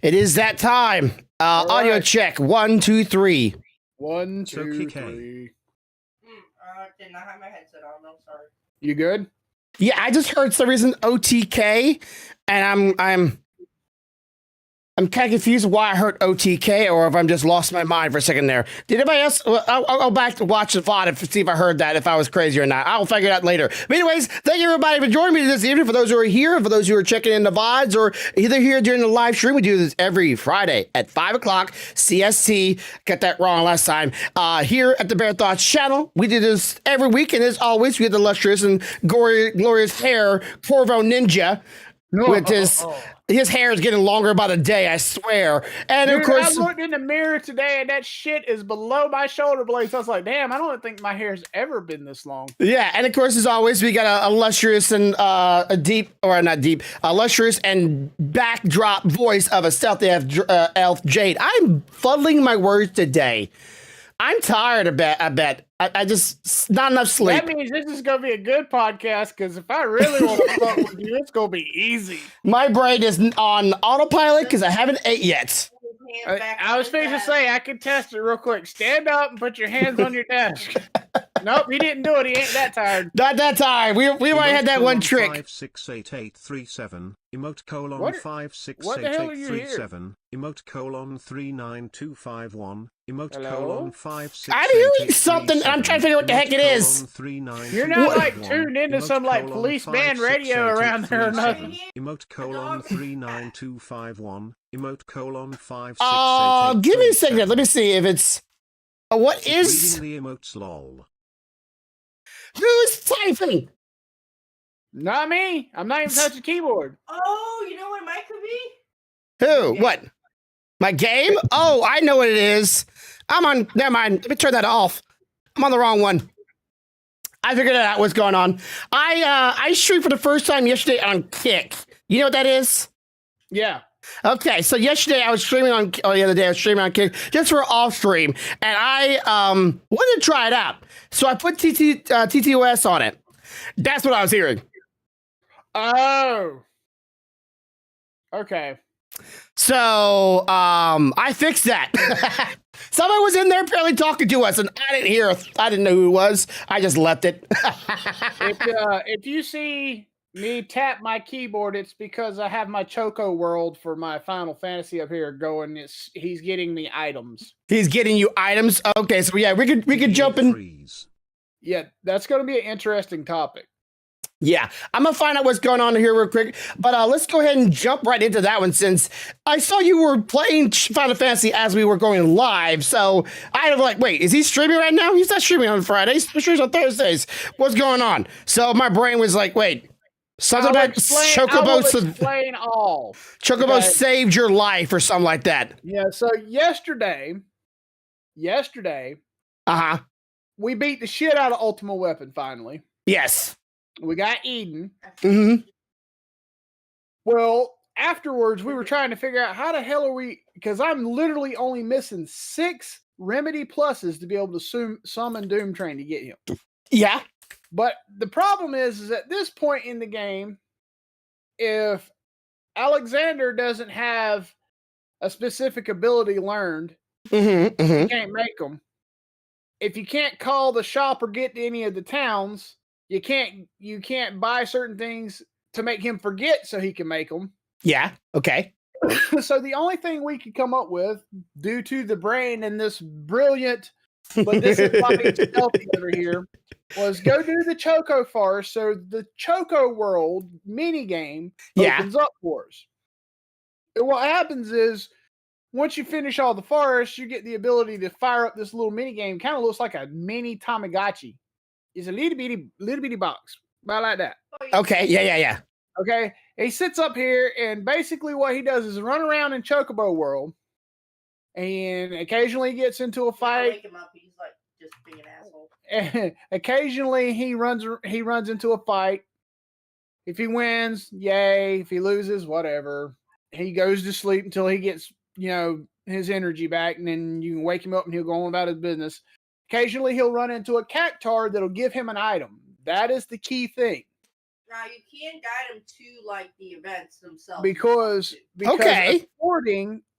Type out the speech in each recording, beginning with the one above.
It is that time. Audio right. check. 1, 2, 3. 1, 2, TOTK. 3. Did not have my headset on. I'm sorry. You good? Yeah, I just heard some reason OTK, and I'm kind of confused why I heard OTK, or if I'm just lost my mind for a second there. Did anybody else? I'll go back to watch the VOD and see if I heard that, if I was crazy or not. I'll figure it out later. But anyways, thank you everybody for joining me this evening. For those who are here, for those who are checking in the VODs, or either here during the live stream, we do this every Friday at 5 o'clock CST. Got that wrong last time. Here at the BearThoughts channel, we do this every week, and as always, we have the illustrious and glorious hair Corvo Ninja, which is... His hair is getting longer by the day, I swear. And Dude, of course, I looked in the mirror today and that shit is below my shoulder blades. I was like, damn, I don't think my hair's ever been this long. yeah, and of course, as always, we got a illustrious and illustrious and backdrop voice of a stealthy elf Jade. I'm fuddling my words today. I'm tired. I bet. I just not enough sleep. That means this is gonna be a good podcast, because if I really want to fuck with you, it's gonna be easy. My brain is on autopilot because I haven't ate yet. I was fixing to say I could test it real quick. Stand up and put your hands on your desk. Nope, he didn't do it. He ain't that tired. Not that tired. We might have that one trick. 568837 emote colon What the hell are you here? 568837 emote colon 39251 emote Hello? colon 568837 I'm hearing something, and I'm trying to figure out what the heck it is. You're not like tuned into some like police band radio around there or nothing. Emote colon 39251 emote colon 568837. Give me a second. Let me see if it's. What is? Reading the emotes lol. Who's typing? Not me. I'm not even touching the keyboard. Oh, you know what it might could be? Who? What? My game? Oh, I know what it is. I'm on. Never mind. Let me turn that off. I'm on the wrong one. I figured out what's going on. I streamed for the first time yesterday on Kick. You know what that is? Yeah. Okay, so yesterday I was streaming on, the other day I was streaming on Kick just for off stream, and I wanted to try it out. So I put TTOS on it. That's what I was hearing. Oh. Okay. So I fixed that. Somebody was in there apparently talking to us, and I didn't know who it was. I just left it. If you see me tap my keyboard, it's because I have my Choco World for my Final Fantasy up here going. He's getting me items. He's getting you items. Okay, so yeah, we could jump in. Yeah, that's going to be an interesting topic. Yeah, I'm gonna find out what's going on here real quick, but let's go ahead and jump right into that one, since I saw you were playing Final Fantasy as we were going live. So I was like, wait, is he streaming right now? He's not streaming on Fridays. He streams on Thursdays. What's going on? So my brain was like, wait. Something about Chocobo. Explain all. Chocobo saved your life or something like that. Yeah. So yesterday, we beat the shit out of Ultimate Weapon. Finally, yes, we got Eden. Mm-hmm. Well, afterwards, we were trying to figure out how the hell are we? Because I'm literally only missing 6 Remedy pluses to be able to summon Doom Train to get him. Yeah. But the problem is at this point in the game, if Alexander doesn't have a specific ability learned, you can't make them. If you can't call the shop or get to any of the towns, you can't buy certain things to make him forget so he can make them. Yeah. Okay. So the only thing we could come up with, due to the brain and this brilliant, but this is why it's stealthy over here, was go do the Choco Forest, so the Choco World mini game opens up for us. And what happens is, once you finish all the forests, you get the ability to fire up this little mini game. Kind of looks like a mini Tamagotchi. It's a little bitty box, about like that. Okay. Yeah. Okay. He sits up here, and basically what he does is run around in Chocobo World, and occasionally he gets into a fight. Wake him up. He's like just being an asshole. And occasionally he runs into a fight. If he wins, yay. If he loses, whatever. He goes to sleep until he gets, his energy back, and then you can wake him up and he'll go on about his business. Occasionally he'll run into a cactar that'll give him an item. That is the key thing. You can guide him to like the events themselves. because Okay.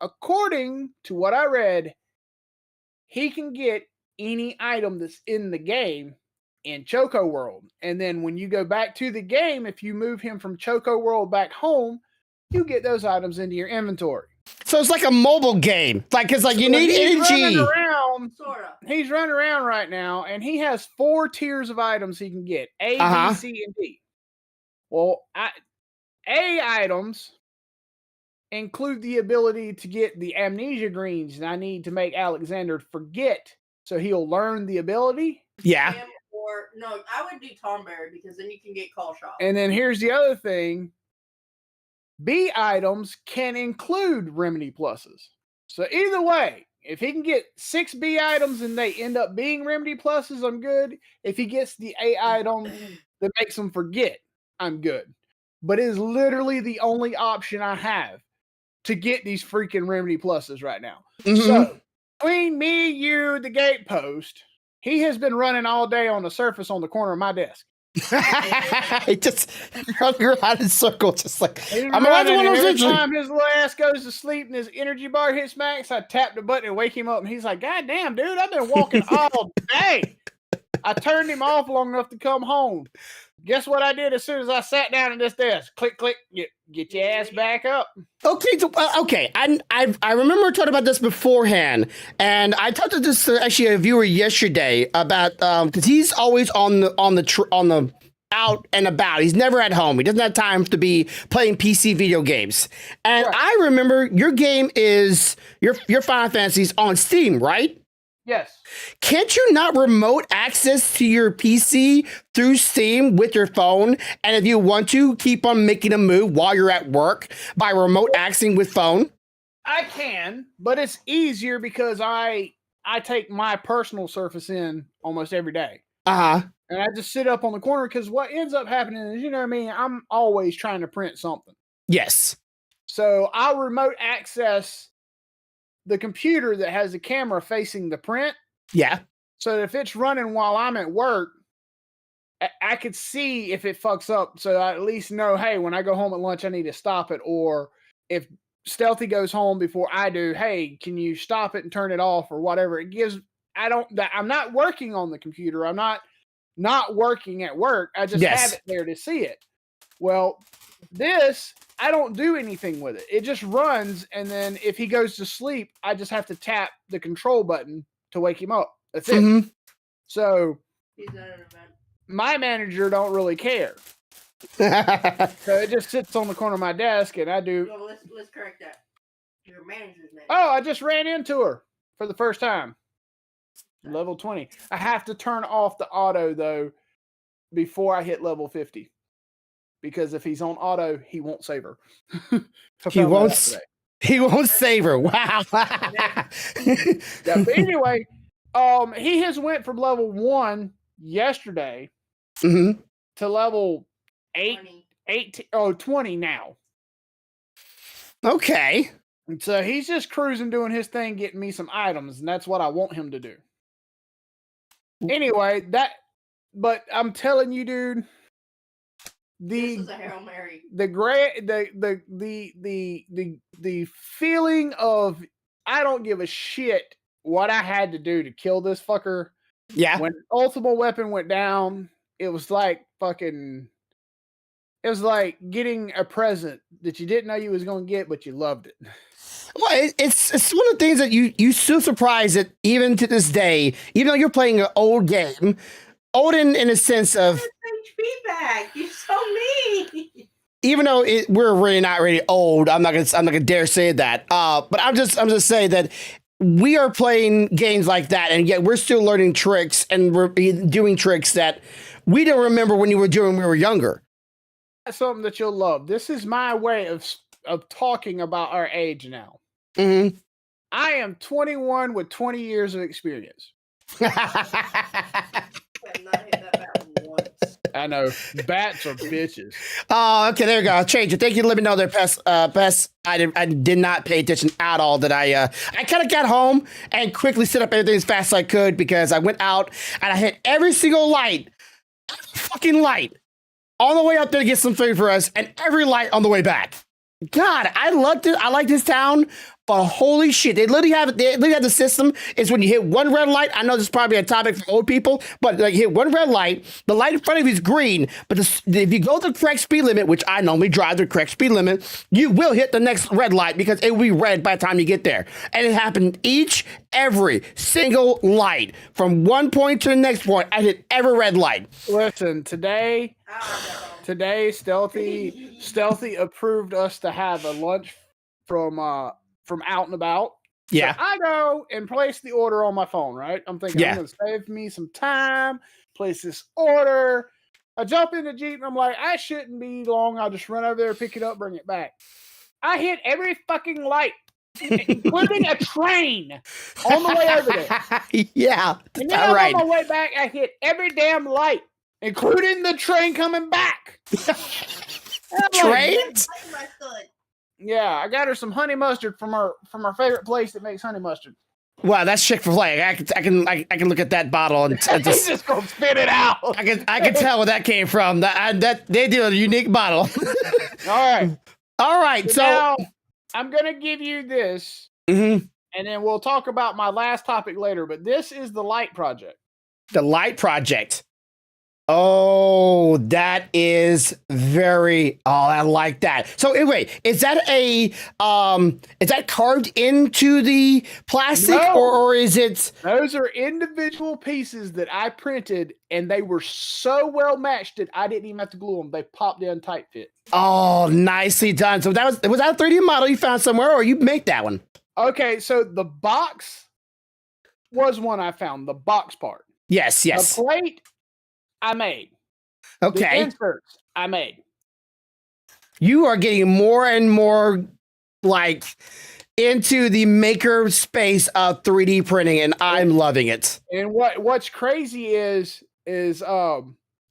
according to what I read, he can get any item that's in the game in Choco World. And then when you go back to the game, if you move him from Choco World back home, you get those items into your inventory. So it's like a mobile game. Like, it's like you need He's energy. Sorta. He's running around right now, and he has 4 tiers of items he can get: A, Uh-huh. B, C, and D. Well, A items include the ability to get the amnesia greens, and I need to make Alexander forget so he'll learn the ability. Yeah. Him or no, I would do Tomberry because then you can get call shot. And then here's the other thing. B items can include remedy pluses. So either way, if he can get 6 B items and they end up being remedy pluses, I'm good. If he gets the A item that makes him forget, I'm good. But it is literally the only option I have to get these freaking remedy pluses right now. Mhm. So between me, you, the gatepost, he has been running all day on the surface on the corner of my desk. He just running around in circles, just like He's I'm about to running, one of and those every eventually. time his little ass goes to sleep and his energy bar hits max, I tap the button and wake him up, and he's like, "God damn, dude, I've been walking all day." I turned him off long enough to come home. Guess what I did as soon as I sat down at this desk? Click, click, get your ass back up. Okay, so, okay. I remember talking about this beforehand, and I talked to this actually a viewer yesterday about because he's always on the out and about. He's never at home. He doesn't have time to be playing PC video games. And Right. I remember your game is your Final Fantasy's on Steam, right? Yes. Can't you not remote access to your PC through Steam with your phone? And if you want to, keep on making a move while you're at work by remote accessing with phone? I can, but it's easier because I take my personal Surface in almost every day. Uh-huh. And I just sit up on the corner because what ends up happening is, you know what I mean, I'm always trying to print something. Yes. So I'll remote access the computer that has the camera facing the print. Yeah. So if it's running while I'm at work, I could see if it fucks up. So I at least know, hey, when I go home at lunch, I need to stop it. Or if Stealthy goes home before I do, hey, can you stop it and turn it off or whatever? It gives, I'm not working on the computer. I'm not working at work. I just Yes. have it there to see it. Well, this, I don't do anything with it. It just runs, and then if he goes to sleep, I just have to tap the control button to wake him up. That's it. Mhm. So He's at an event. my manager don't really care. So it just sits on the corner of my desk, and I do. No, let's correct that. Your manager's name. Oh, I just ran into her for the first time. Level 20. I have to turn off the auto, though, before I hit level 50. Because if he's on auto, he won't save her. He won't. He won't save her. Wow. Yeah, but anyway, he has went from level 1 yesterday Mhm. to level 20. 20 now. Okay. And so he's just cruising, doing his thing, getting me some items, and that's what I want him to do. Anyway, but I'm telling you, dude, This is a Hail Mary. the feeling of I don't give a shit what I had to do to kill this fucker. Yeah. When Ultimate Weapon went down, it was like fucking. It was like getting a present that you didn't know you was gonna get, but you loved it. Well, it's one of the things that you still surprised that even to this day, even though you're playing an old game, old in a sense of HP back. You're so mean. even though we're really not really old, I'm not gonna dare say that. But I'm just saying that we are playing games like that, and yet we're still learning tricks and we're doing tricks that we don't remember when we were younger. That's something that you'll love. This is my way of talking about our age now. Mm-hmm. I am 21 with 20 years of experience. I have not hit that button once. I know. Bats are bitches. Oh, okay, there you go. I'll change it. Thank you. Let me know there, Pest. I did not pay attention at all. That I kind of got home and quickly set up everything as fast as I could because I went out and I hit every single light. Fucking light. on the way up there to get some food for us, and every light on the way back. God, I loved it. I like this town, but holy shit, they literally have the system is when you hit one red light. I know this is probably a topic for old people, but like you hit one red light, the light in front of you is green, but if you go the correct speed limit, which I normally drive the correct speed limit, you will hit the next red light because it will be red by the time you get there. And it happened every single light from one point to the next point. I hit every red light. Listen, today, Stealthy approved us to have a lunch from Out and About. Yeah. So I go and place the order on my phone, right? I'm thinking I'm going to save me some time, place this order. I jump in the Jeep and I'm like, I shouldn't be long. I'll just run over there, pick it up, bring it back. I hit every fucking light, including a train on the way over there. Yeah. And then on my way back, I hit every damn light, including the train coming back. Trains? Yeah, I got her some honey mustard from our favorite place that makes honey mustard. Wow, that's Chick-fil-A. I can look at that bottle and He's just gonna spit it out. I can tell where that came from. That they do a unique bottle. All right. So now I'm gonna give you this, and then we'll talk about my last topic later. But this is the light project. The light project. Oh, that is very. Oh, I like that. So anyway, is that carved into the plastic, No. or is it? Those are individual pieces that I printed, and they were so well matched that I didn't even have to glue them. They popped in tight fit. Oh, nicely done. So was that a 3D model you found somewhere, or you make that one? Okay, so the box was one I found. The box part. Yes. The plate I made. Okay. The inserts I made. You are getting more and more like into the maker space of 3D printing, and I'm loving it. And what's crazy is I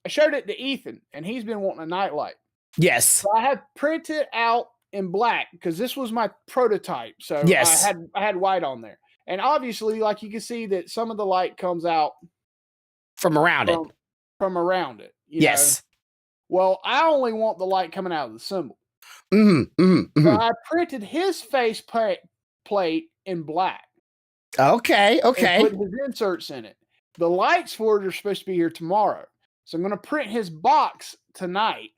showed it to Ethan, and he's been wanting a nightlight. Yes. So I have printed out in black because this was my prototype. So yes. I had white on there. And obviously, like you can see that some of the light comes out from around it. From around it. Yes. Know? Well, I only want the light coming out of the symbol. So I printed his face plate in black. Okay. And put his inserts in it. The lights for it are supposed to be here tomorrow. So I'm going to print his box tonight.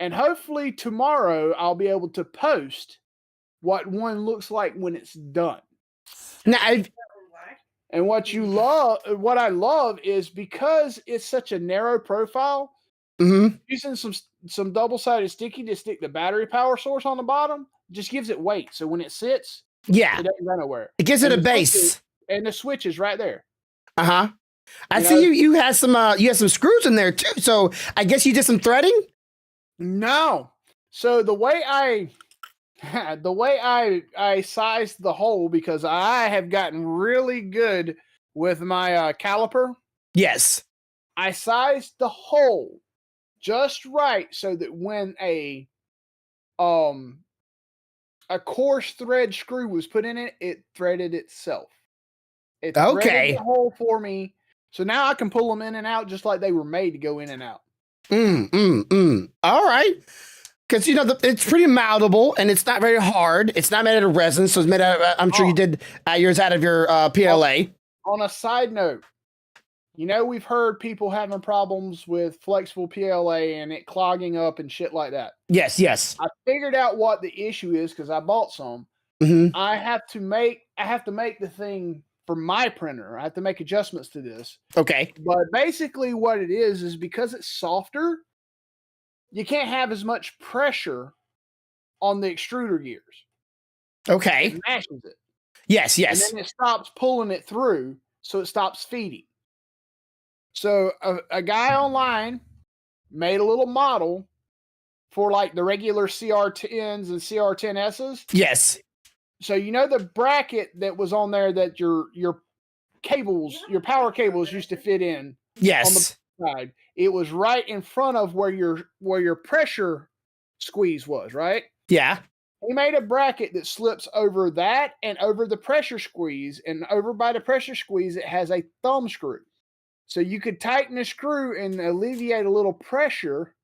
And hopefully tomorrow I'll be able to post what one looks like when it's done. Now, and what I love is because it's such a narrow profile, using some double-sided sticky to stick the battery power source on the bottom just gives it weight. So when it sits, it doesn't go nowhere. It gives it a base. And the switch is right there. I see you had some screws in there too. So I guess you did some threading? No. So the way I sized the hole, because I have gotten really good with my caliper. Yes. I sized the hole just right so that when a coarse thread screw was put in it, it threaded itself. It threaded the hole for me. So now I can pull them in and out just like they were made to go in and out. All right. Because, it's pretty malleable and it's not very hard. It's not made out of resin. So it's made out of, I'm sure you did yours out of your PLA. On a side note, we've heard people having problems with flexible PLA and it clogging up and shit like that. Yes. I figured out what the issue is because I bought some. I have to make the thing for my printer. I have to make adjustments to this. Okay. But basically what it is because it's softer, you can't have as much pressure on the extruder gears. Okay. It mashes it. Yes. And then it stops pulling it through, so it stops feeding. So a guy online made a little model for like the regular CR10s and CR10Ss. Yes. So the bracket that was on there that your cables, your power cables used to fit in. Yes. On the side. It was right in front of where your pressure squeeze was, right? Yeah. He made a bracket that slips over that and over the pressure squeeze, and over by the pressure squeeze it has a thumb screw. So you could tighten the screw and alleviate a little pressure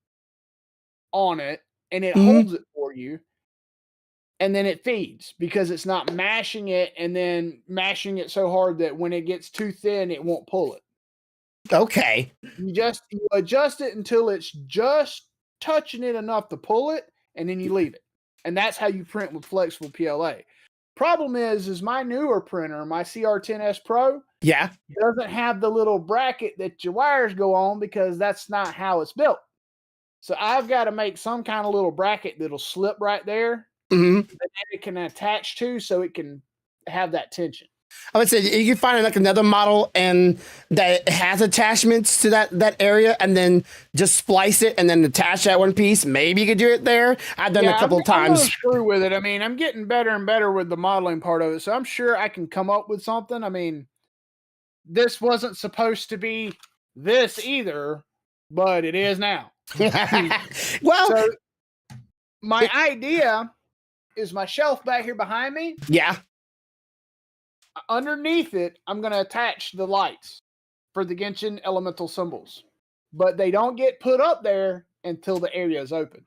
on it, and it Mhm. holds it for you. And then it feeds because it's not mashing it and then mashing it so hard that when it gets too thin, it won't pull it. Okay. You adjust it until it's just touching it enough to pull it, and then you leave it. And that's how you print with flexible PLA. Problem is my newer printer, my CR10S Pro, Yeah. doesn't have the little bracket that your wires go on because that's not how it's built. So I've got to make some kind of little bracket that'll slip right there Hmm. that it can attach to so it can have that tension. I would say you can find like another model and that has attachments to that area, and then just splice it and then attach that one piece. Maybe you could do it there. I've done it a couple of I'm gonna times. screw with it. I mean, I'm getting better and better with the modeling part of it, so I'm sure I can come up with something. I mean, this wasn't supposed to be this either, but it is now. Well, So my idea is my shelf back here behind me. yeah. Underneath it, I'm going to attach the lights for the Genshin elemental symbols, but they don't get put up there until the area is open.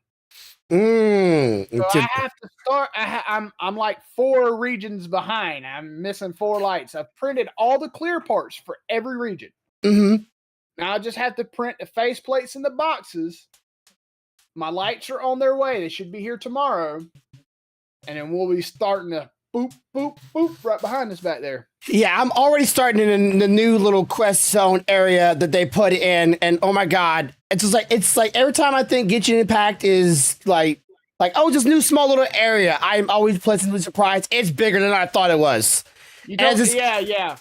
So I have to start. I'm like 4 regions behind. I'm missing 4 lights. I've printed all the clear parts for every region. Mm-hmm. Now I just have to print the face plates in the boxes. My lights are on their way. They should be here tomorrow, and then we'll be starting to boop, boop, boop right behind us back there. Yeah, I'm already starting in the new little quest zone area that they put in, and oh my god, it's like every time I think Genshin Impact is like oh, this new small little area, I'm always pleasantly surprised. It's bigger than I thought it was. Yeah.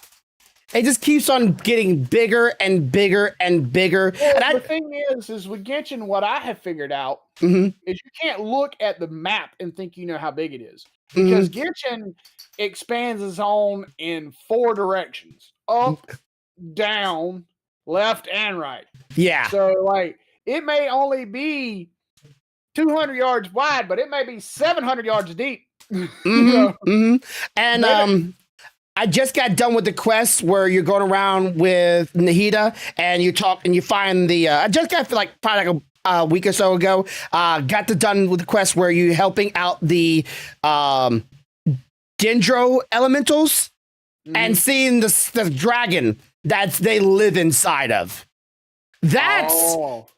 It just keeps on getting bigger and bigger and bigger. Well, And the thing is with Genshin, what I have figured out Mhm. is you can't look at the map and think you know how big it is. Mhm. Because Genshin expands its own in 4 directions: up, down, left, and right. Yeah. So, like, it may only be 200 yards wide, but it may be 700 yards deep. And I just got done with the quest where you're going around with Nahida and you talk and you find the. I just got like probably like a week or so ago. Got done with the quest where you're helping out the Dendro elementals and seeing the dragon that they live inside of. That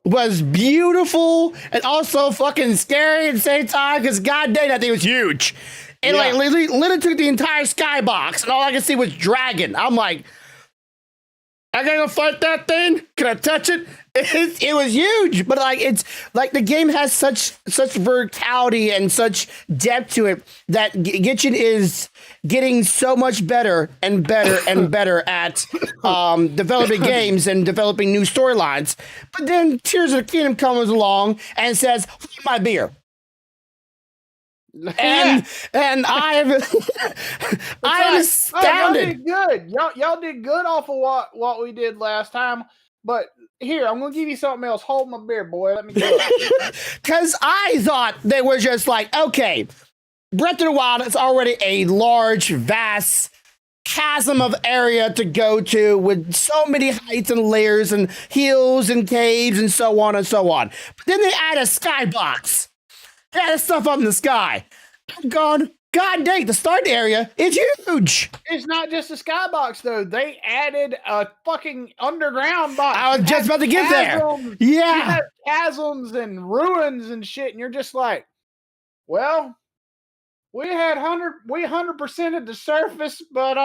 was beautiful and also fucking scary at the same time because god dang, that thing was huge. And like literally took the entire skybox and all I could see was dragon. I'm like, I gotta go fight that thing? Can I touch it? It was huge, but like it's like the game has such verticality and such depth to it that Genshin is getting so much better and better and better at developing games and developing new storylines. But then Tears of the Kingdom comes along and says, "Hold my beer." And I'm astounded. Y'all did good. Y'all did good off of what we did last time. But here, I'm gonna give you something else. Hold my beer, boy. Let me do it. Because I thought they were just like, okay, Breath of the Wild is already a large, vast chasm of area to go to with so many heights and layers and hills and caves and so on and so on. But then they add a skybox. They added stuff up in the sky. I'm gone. God dang, the start area is huge. It's not just a skybox, though. They added a fucking underground box. I was just about to get there. You Yeah. have chasms and ruins and shit, and you're just like, well, we 100%ed the surface, but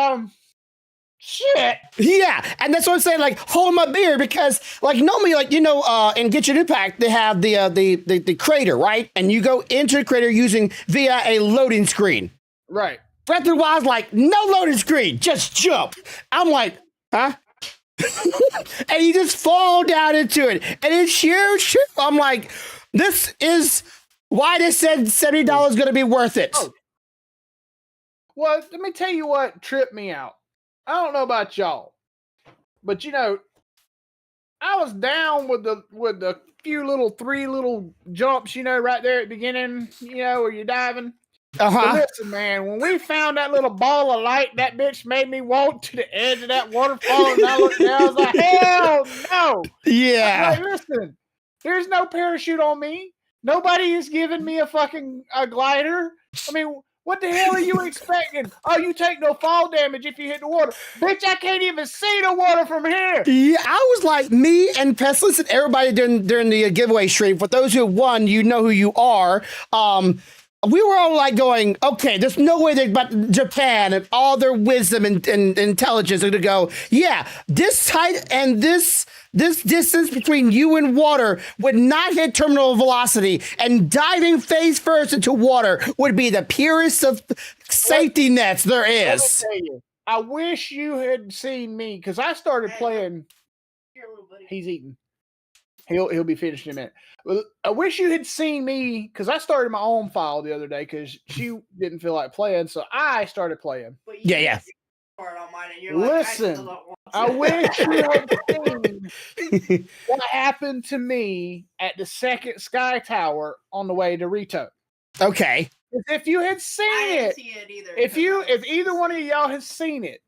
shit. Yeah, and that's what I'm saying. Like, hold my beer because, like, normally, like in Genshin Impact, they have the crater, right? And you go into the crater via a loading screen. Right. Breath of the Wild's like, no loading screen, just jump. I'm like, huh? And you just fall down into it, and it's huge. I'm like, this is why they said $70 is going to be worth it. Oh. Well, let me tell you what tripped me out. I don't know about y'all, but I was down with the few 3 little jumps, right there at the beginning, where you're diving. But listen, man, when we found that little ball of light, that bitch made me walk to the edge of that waterfall, and I looked down, I was like, hell no! Yeah. I was like, listen, there's no parachute on me. Nobody is giving me a fucking glider. I mean, what the hell are you expecting? Oh, you take no fall damage if you hit the water. Bitch, I can't even see the water from here. Yeah, I was like, me and Pestilence and everybody during the giveaway stream. For those who won, you know who you are. We were all like going, okay, there's no way that but Japan and all their wisdom and intelligence are going to go, yeah, this height and this distance between you and water would not hit terminal velocity, and diving face first into water would be the purest of safety nets there is. Let me tell you, I wish you had seen me, because I started playing. Here, little buddy. He's eating. He'll be finished in a minute. Well, I wish you had seen me, because I started my own file the other day because she didn't feel like playing, so I started playing. But you Yeah. Part on mine and you're Listen, like, I still don't want I to. wish you had seen what happened to me at the second Sky Tower on the way to Rito. Okay. If you had seen I didn't it, see it either. if either one of y'all has seen it,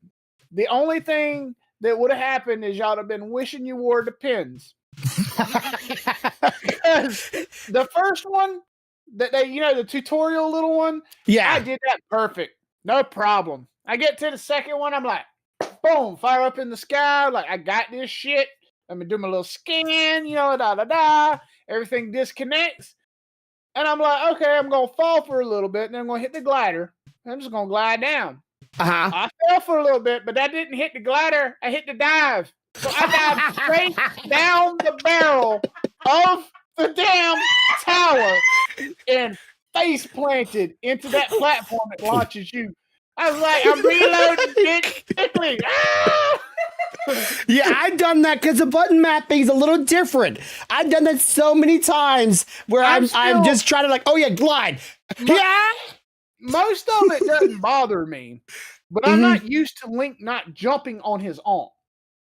the only thing that would have happened is y'all would have been wishing you wore the pins. Because the first one that they, the tutorial little one, Yeah. I did that perfect, no problem. I get to the second one, I'm like, boom, fire up in the sky, like I got this shit. Let me do my little scan, everything disconnects, and I'm like, okay, I'm gonna fall for a little bit, and then I'm gonna hit the glider. I'm just gonna glide down. I fell for a little bit, but that didn't hit the glider. I hit the dive. So I dived straight down the barrel of the damn tower and face planted into that platform that launches you. I was like, I'm reloading bitch quickly. Yeah, I've done that because the button mapping is a little different. I've done that so many times where I'm just trying to like, oh yeah, glide. Yeah. Most of it doesn't bother me, but I'm not used to Link not jumping on his own.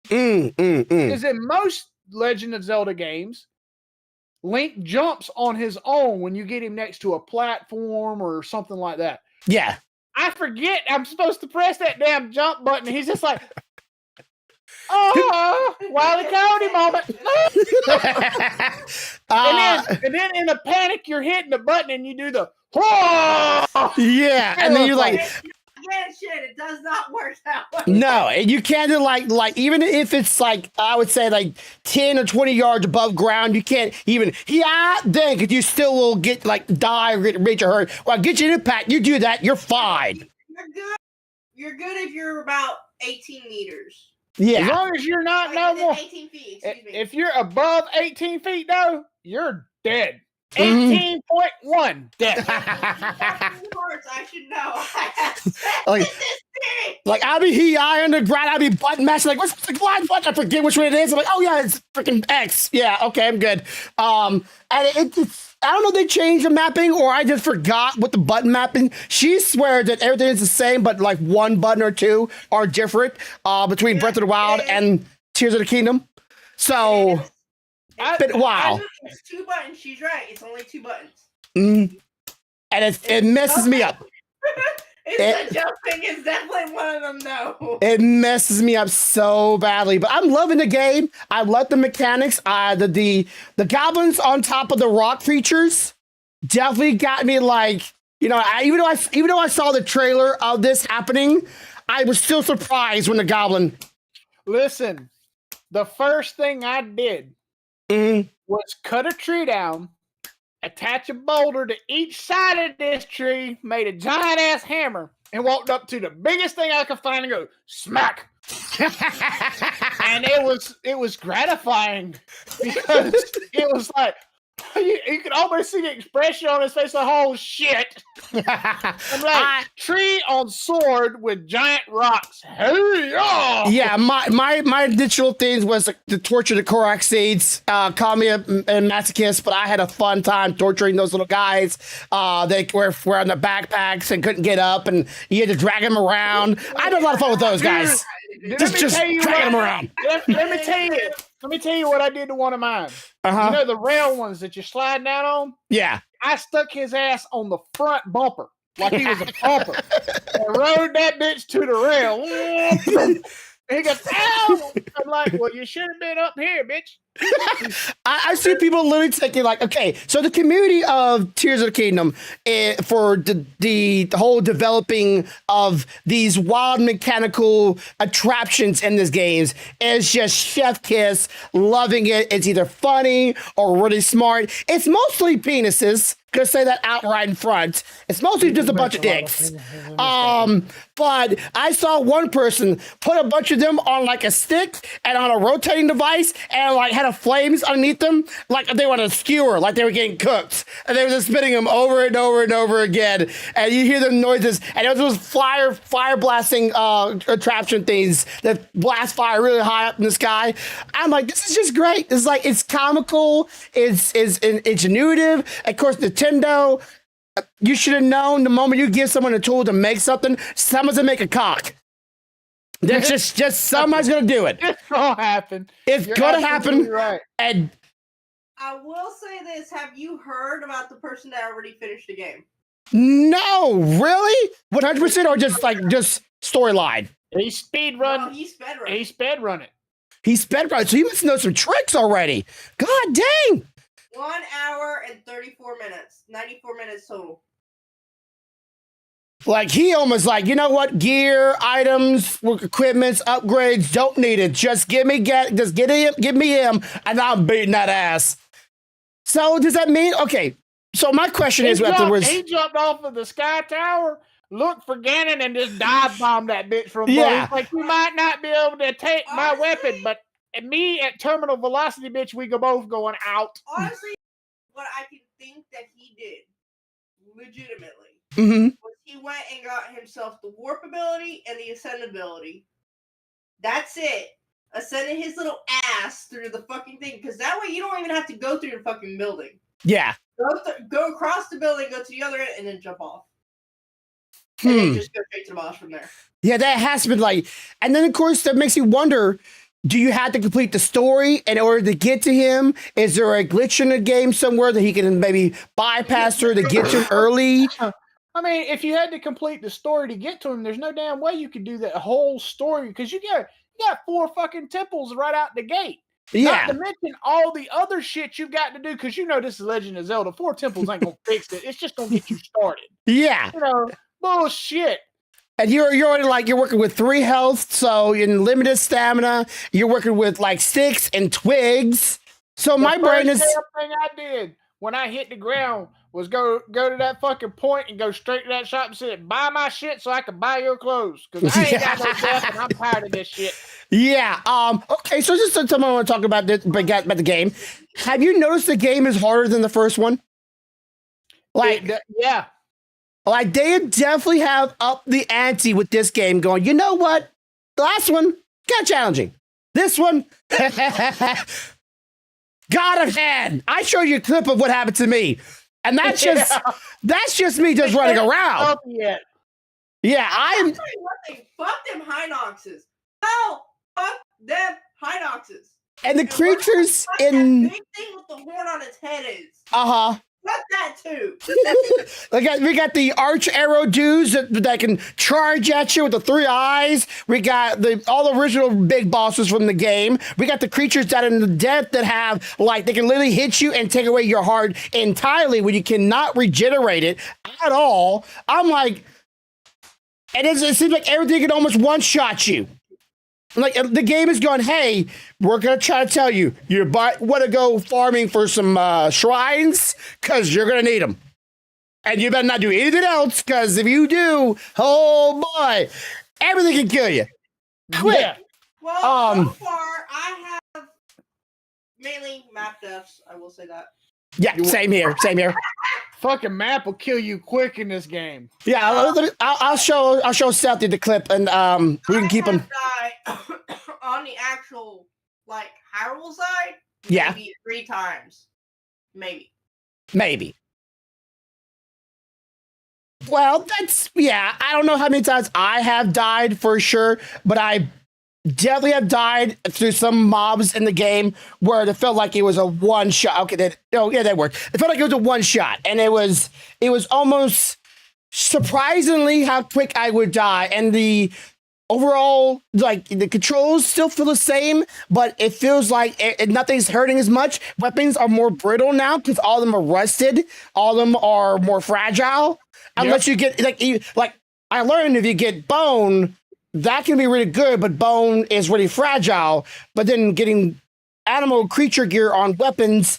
Because in most Legend of Zelda games, Link jumps on his own when you get him next to a platform or something like that. Yeah. I forget I'm supposed to press that damn jump button. He's just like, oh, Wile E. Coyote moment. And then in a panic, you're hitting the button and you do the, whoa! Yeah, and then you're like, Yeah, shit, it does not work that way. no, and you can't do like even if it's like I would say like 10 or 20 yards above ground, you can't even then because you still will get like die or get reach or hurt. Well, get you an impact, you do that, you're fine. You're good. You're good if you're about 18 meters. Yeah. As long as you're not no more. 18 feet, excuse me. If you're above 18 feet though, you're dead. 18.1 dead. I should know. like I'll be on the ground, I'll be button mashing like what's the glide button? I forget which one it is. I'm like, oh yeah, it's freaking X. Yeah, okay, I'm good. And it's I don't know if they changed the mapping or I just forgot what the button mapping. She swears that everything is the same, but like one button or two are different between Breath of the Wild and Tears of the Kingdom. So wow. It's 2 buttons. She's right. It's only 2 buttons. And it messes me up. The jumping is definitely one of them, though. It messes me up so badly, but I'm loving the game. I love the mechanics. The goblins on top of the rock creatures definitely got me like, even though I saw the trailer of this happening, I was still surprised when the goblin. Listen, the first thing I did was cut a tree down, attach a boulder to each side of this tree, made a giant ass hammer, and walked up to the biggest thing I could find and go smack. And it was gratifying because it was like you could almost see the expression on his face like, oh shit. I'm like, tree on sword with giant rocks. Hey, yeah, my initial things was to torture the Korok seeds. Call me a masochist, but I had a fun time torturing those little guys. They were on the backpacks and couldn't get up, and you had to drag them around. I had a lot of fun with those guys. Just dragging them around. Let me tell you what I did to one of mine. You know the rail ones that you slide down on? Yeah. I stuck his ass on the front bumper like he was a bumper and rode that bitch to the rail. He goes, ow! I'm like, well, you should have been up here, bitch. I see people literally taking like, okay, so the community of Tears of the Kingdom for the whole developing of these wild mechanical attractions in these games is just chef kiss, loving it. It's either funny or really smart. It's mostly penises. Gonna say that outright in front. It's mostly just a bunch of dicks. But I saw one person put a bunch of them on like a stick and on a rotating device and like had a flames underneath them, like they were on a skewer, like they were getting cooked. And they were just spinning them over and over and over again. And you hear the noises, and it was those fire blasting attraction things that blast fire really high up in the sky. I'm like, this is just great. It's like, it's comical, it's ingenuitive. Of course, Nintendo, you should have known the moment you give someone a tool to make something, someone's gonna make a cock. That's just somebody's gonna do it. It's gonna happen. It's You're gonna happen. absolutely right. And I will say this: have you heard about the person that already finished the game? no, really? 100% or just storyline? He speed No, run. he sped run. He sped run it. He sped right, so he must know some tricks already. God dang. 1 hour and 34 minutes. 94 minutes total. Like he almost like, you know what? Gear, items, equipments, upgrades, don't need it. Just give me him, and I'm beating that ass. So does that mean okay? So my question is afterwards. He jumped off of the Sky Tower, looked for Ganon, and just dive bombed that bitch from Yeah. below. He's like, you might not be able to take my Honestly- weapon, but me at terminal velocity, bitch, we go both going out. Honestly, what I can think that he did, legitimately, Mhm. was he went and got himself the warp ability and the ascend ability. That's it. Ascending his little ass through the fucking thing, because that way you don't even have to go through the fucking building. Yeah. Go across the building, go to the other end, and then jump off. And then just go straight to the boss from there. Yeah, that has to be like, and then of course that makes you wonder, do you have to complete the story in order to get to him? Is there a glitch in the game somewhere that he can maybe bypass through to get to him early? I mean, if you had to complete the story to get to him, there's no damn way you could do that whole story because you got 4 fucking temples right out the gate. Yeah. Not to mention all the other shit you've got to do because you know this is Legend of Zelda. 4 temples ain't gonna fix it. It's just gonna get you started. Yeah. You know, bullshit. And you're already like, you're working with 3 health, so you're in limited stamina. You're working with like sticks and twigs. So my brain is. The first damn thing I did when I hit the ground was go to that fucking point and go straight to that shop and say, buy my shit so I can buy your clothes. Because I ain't got no death and I'm tired of this shit. Yeah. Okay. So just something I want to talk about this, about the game. Have you noticed the game is harder than the first one? Like, Yeah. like they definitely have upped the ante with this game. Going, you know what? The last one got challenging. This one, God of hand. I showed you a clip of what happened to me, and that's just me just running around. Yeah. Yeah, I'll I'm. tell you one thing. Fuck them Hinoxes. Hell, fuck them Hinoxes. And the And creatures what the fuck in. that big thing with the horn on its head is. Uh-huh. Fuck that too. We got the arch arrow dudes that can charge at you with the 3 eyes. We got all the original big bosses from the game. We got the creatures that are in the death that have like they can literally hit you and take away your heart entirely when you cannot regenerate it at all. I'm like, and it seems like everything can almost one-shot you. Like the game is going, hey, we're gonna try to tell you, you want to go farming for some shrines because you're gonna need them, and you better not do anything else because if you do, oh boy, everything can kill you. Quick. Yeah. Well, so far I have mainly map deaths. I will say that. Yeah, same here. Fucking map will kill you quick in this game. Yeah, I'll show Seth the clip, and we can keep him. On the actual like Hyrule side. Yeah. Maybe 3 times. Maybe. Well, I don't know how many times I have died for sure, but I definitely have died through some mobs in the game where it felt like it was a one shot. Okay, that worked. It felt like it was a one shot, and it was almost surprisingly how quick I would die. And the overall, like the controls still feel the same, but it feels like nothing's hurting as much. Weapons are more brittle now because all of them are rusted. All of them are more fragile. Unless you get like I learned, if you get bone, that can be really good, but bone is really fragile. But then getting animal creature gear on weapons,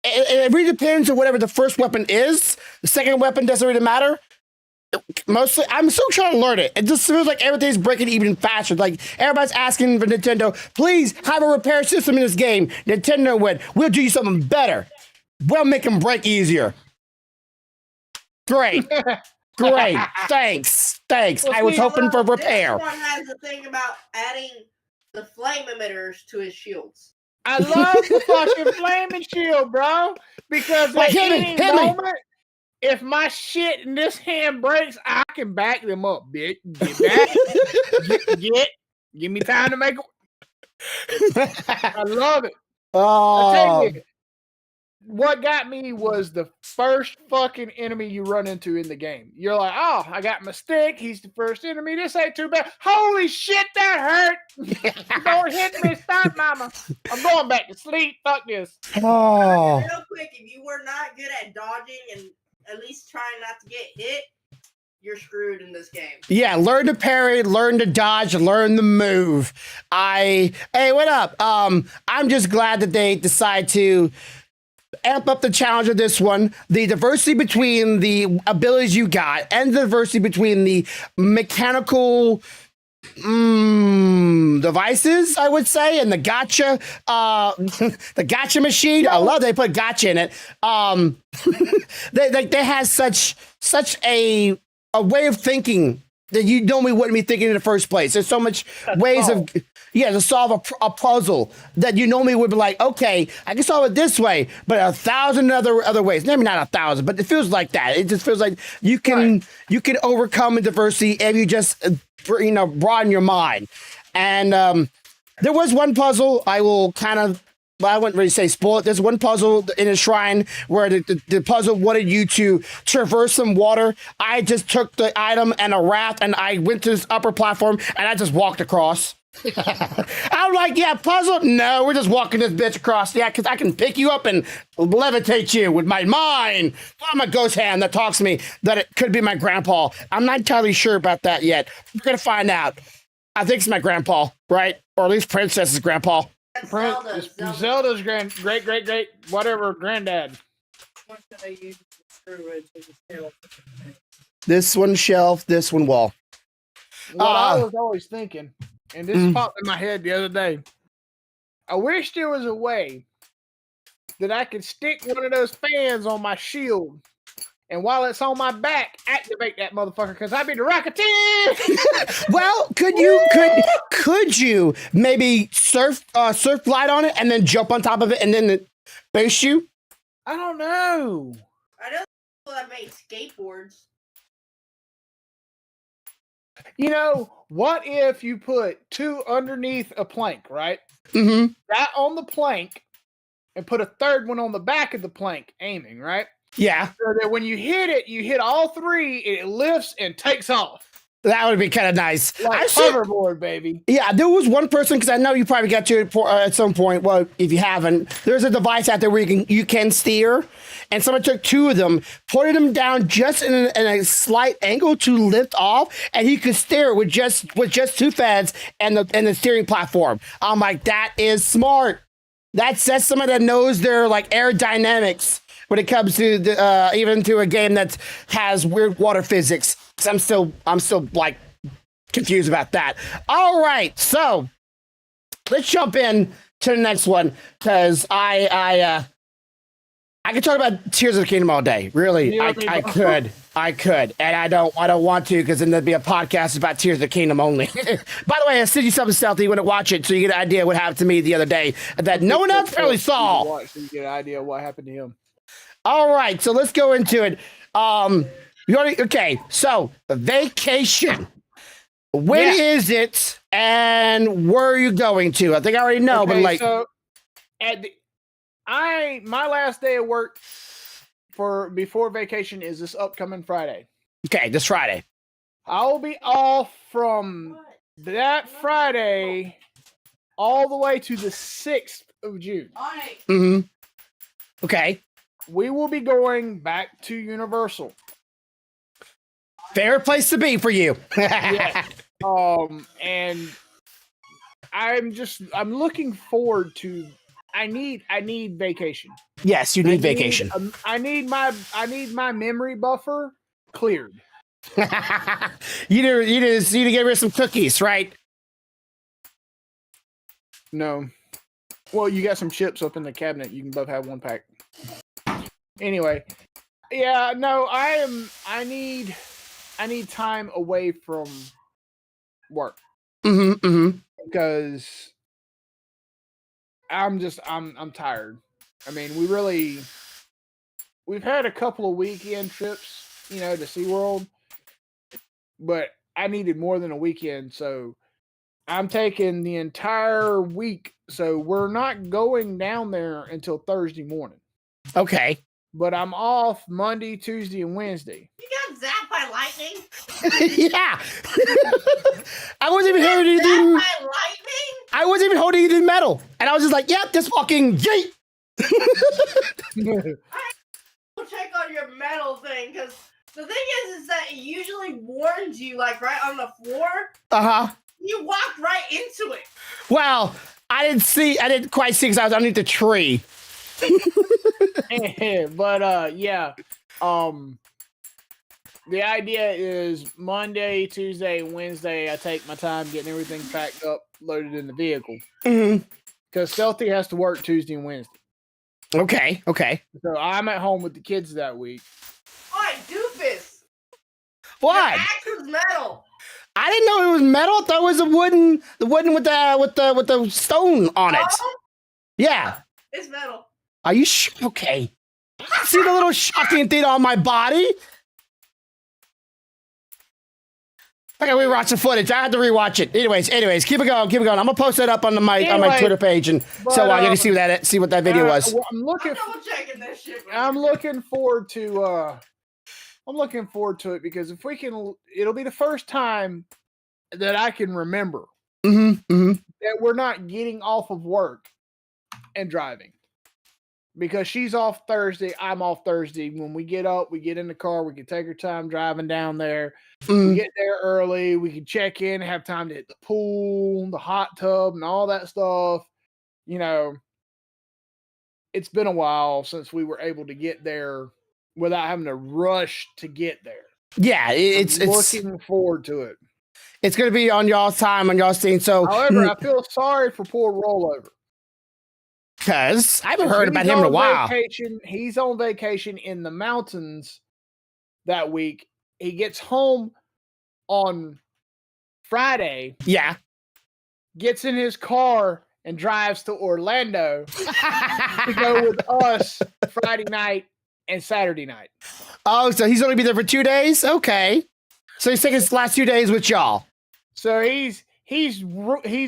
it really depends on whatever the first weapon is. The second weapon doesn't really matter. Mostly, I'm still trying to learn it. It just feels like everything's breaking even faster. Like, everybody's asking for Nintendo, please have a repair system in this game. Nintendo went, we'll do you something better. We'll make them break easier. Great. Great. Thanks. Well, I was hoping for This repair. one has the thing about adding the flame emitters to his shields. I love the fucking flaming shield, bro. Because Like, at hit any me. moment, if my shit in this hand breaks, I can back them up, bitch. Get back. Give me time to make it. I love it. I tell Oh, you, what got me was the first fucking enemy you run into in the game. You're like, oh, I got my stick. He's the first enemy. This ain't too bad. Holy shit, that hurt. Don't hit me. Stop, mama. I'm going back to sleep. Fuck this. oh. Real quick, if you were not good at dodging and at least trying not to get hit, you're screwed in this game. Yeah, learn to parry, learn to dodge, learn the move. Hey, what up? I'm just glad that they decide to amp up the challenge of this one. The diversity between the abilities you got and the diversity between the mechanical devices, I would say, and the gotcha, the gotcha machine. I love they put gotcha in it. They have such a way of thinking that you normally wouldn't be thinking in the first place. There's so much ways to solve a puzzle that you normally would be like, okay, I can solve it this way, but 1,000 other ways. Maybe not 1,000, but it feels like that. It just feels like you can overcome adversity if you just broaden your mind. And there was one puzzle I wouldn't really say spoil it. There's one puzzle in a shrine where the puzzle wanted you to traverse some water. I just took the item and a raft and I went to this upper platform and I just walked across. I'm like, yeah, puzzle? No, we're just walking this bitch across. Yeah, because I can pick you up and levitate you with my mind. I'm a ghost hand that talks to me that it could be my grandpa. I'm not entirely sure about that yet. We're going to find out. I think it's my grandpa, right? Or at least Princess's grandpa. Zelda's great whatever granddad. This one shelf, this one wall. What I was always thinking, and this popped in my head the other day. I wish there was a way that I could stick one of those fans on my shield, and while it's on my back, activate that motherfucker because I'd be the Rocketeer. Well, could you maybe surf glide on it and then jump on top of it and then it boost you? I don't know. I know people that make skateboards. You know, what if you put two underneath a plank, right? Mm-hmm. That on the plank, and put a third one on the back of the plank, aiming, right? Yeah. So that when you hit it, you hit all three, and it lifts and takes off. That would be kind of nice. Like hoverboard, baby. Yeah, there was one person, because I know you probably got to it at some point. Well, if you haven't, there's a device out there where you can steer, and someone took two of them, put them down just in a slight angle to lift off, and he could steer with just two fans and the steering platform. I'm like, that is smart. That's someone that knows their like aerodynamics when it comes to even to a game that has weird water physics. I'm still like confused about that. All right, so let's jump in to the next one because I could talk about Tears of the Kingdom all day. Really, I could, and I don't want to because then there'd be a podcast about Tears of the Kingdom only. By the way, I sent you something stealthy. You want to watch it so you get an idea what happened to me the other day that no one else really saw. So you get an idea of what happened to him. All right, so let's go into it. Okay, so vacation. When is it, and where are you going to? I think I already know, but like, so my last day of work before vacation is this upcoming Friday. Okay, this Friday. I'll be off from that Friday all the way to the 6th of June. On it. Mm-hmm. Okay. We will be going back to Universal. Fair place to be for you. Yeah. And I'm looking forward to. I need vacation. Yes, you need vacation. I need my memory buffer cleared. you need to get rid of some cookies, right? No. Well, you got some chips up in the cabinet. You can both have one pack. Anyway, yeah, no, I need time away from work. Mm-hmm. Mm-hmm. Because I'm tired. I mean, we've had a couple of weekend trips, to SeaWorld, but I needed more than a weekend, so I'm taking the entire week. So we're not going down there until Thursday morning. Okay. But I'm off Monday, Tuesday, and Wednesday. You got zapped by lightning? Yeah. I wasn't even holding anything. Zapped by lightning? I wasn't even holding anything metal. And I was just like, yep, just fucking yeet. We'll check on your metal thing, because the thing is that it usually warns you, like, right on the floor. Uh-huh. You walked right into it. Well, I didn't quite see because I was underneath the tree. But yeah. The idea is Monday, Tuesday, Wednesday, I take my time getting everything packed up, loaded in the vehicle. Mm-hmm. Because Celty has to work Tuesday and Wednesday. Okay. So I'm at home with the kids that week. Alright, doofus. What? Your axe was metal. I didn't know it was metal. I thought it was the wooden with the stone on it. Oh, Yeah. it's metal. Are you sure? Okay. See the little shocking thing on my body? I gotta rewatch the footage. I had to rewatch it. Anyways, keep it going. I'm gonna post that up on my Twitter page, and but, so you can see what that video was. Well, I'm double checking this shit. I'm looking forward to it because if we can, it'll be the first time that I can remember that we're not getting off of work and driving. Because she's off Thursday, I'm off Thursday. When we get up, we get in the car, we can take our time driving down there. We get there early, we can check in, have time to hit the pool, the hot tub, and all that stuff. It's been a while since we were able to get there without having to rush to get there. Yeah, it's looking forward to it. It's going to be on y'all's time, on y'all's scene. So, however, I feel sorry for poor Rollover. Because I haven't heard about him in a while. He's on vacation in the mountains that week. He gets home on Friday. Yeah. Gets in his car and drives to Orlando to go with us Friday night and Saturday night. Oh, so he's only be there for 2 days? Okay. So he's taking his last 2 days with y'all. So he's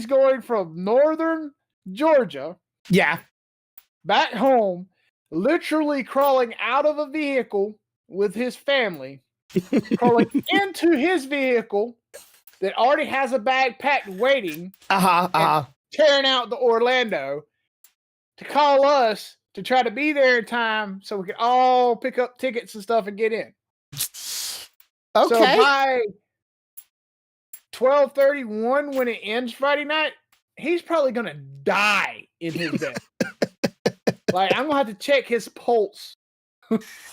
going from northern Georgia. Yeah. Back home, literally crawling out of a vehicle with his family, crawling into his vehicle that already has a bag packed waiting, tearing out the Orlando to call us to try to be there in time so we can all pick up tickets and stuff and get in. Okay. So by 12:31, when it ends Friday night, he's probably gonna die in his bed. Like, I'm gonna have to check his pulse.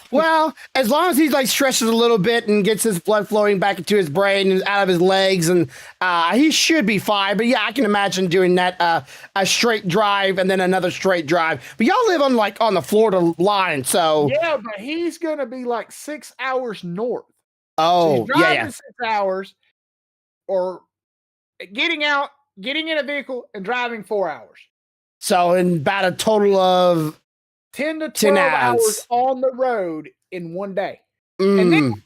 Well, as long as he stretches a little bit and gets his blood flowing back into his brain and out of his legs, and he should be fine. But yeah, I can imagine doing that a straight drive and then another straight drive. But y'all live on the Florida line, so yeah. But he's gonna be 6 hours north. Oh, so he's driving 6 hours, or getting in a vehicle and driving 4 hours. So in about a total of 10 to 12 hours on the road in one day. And then,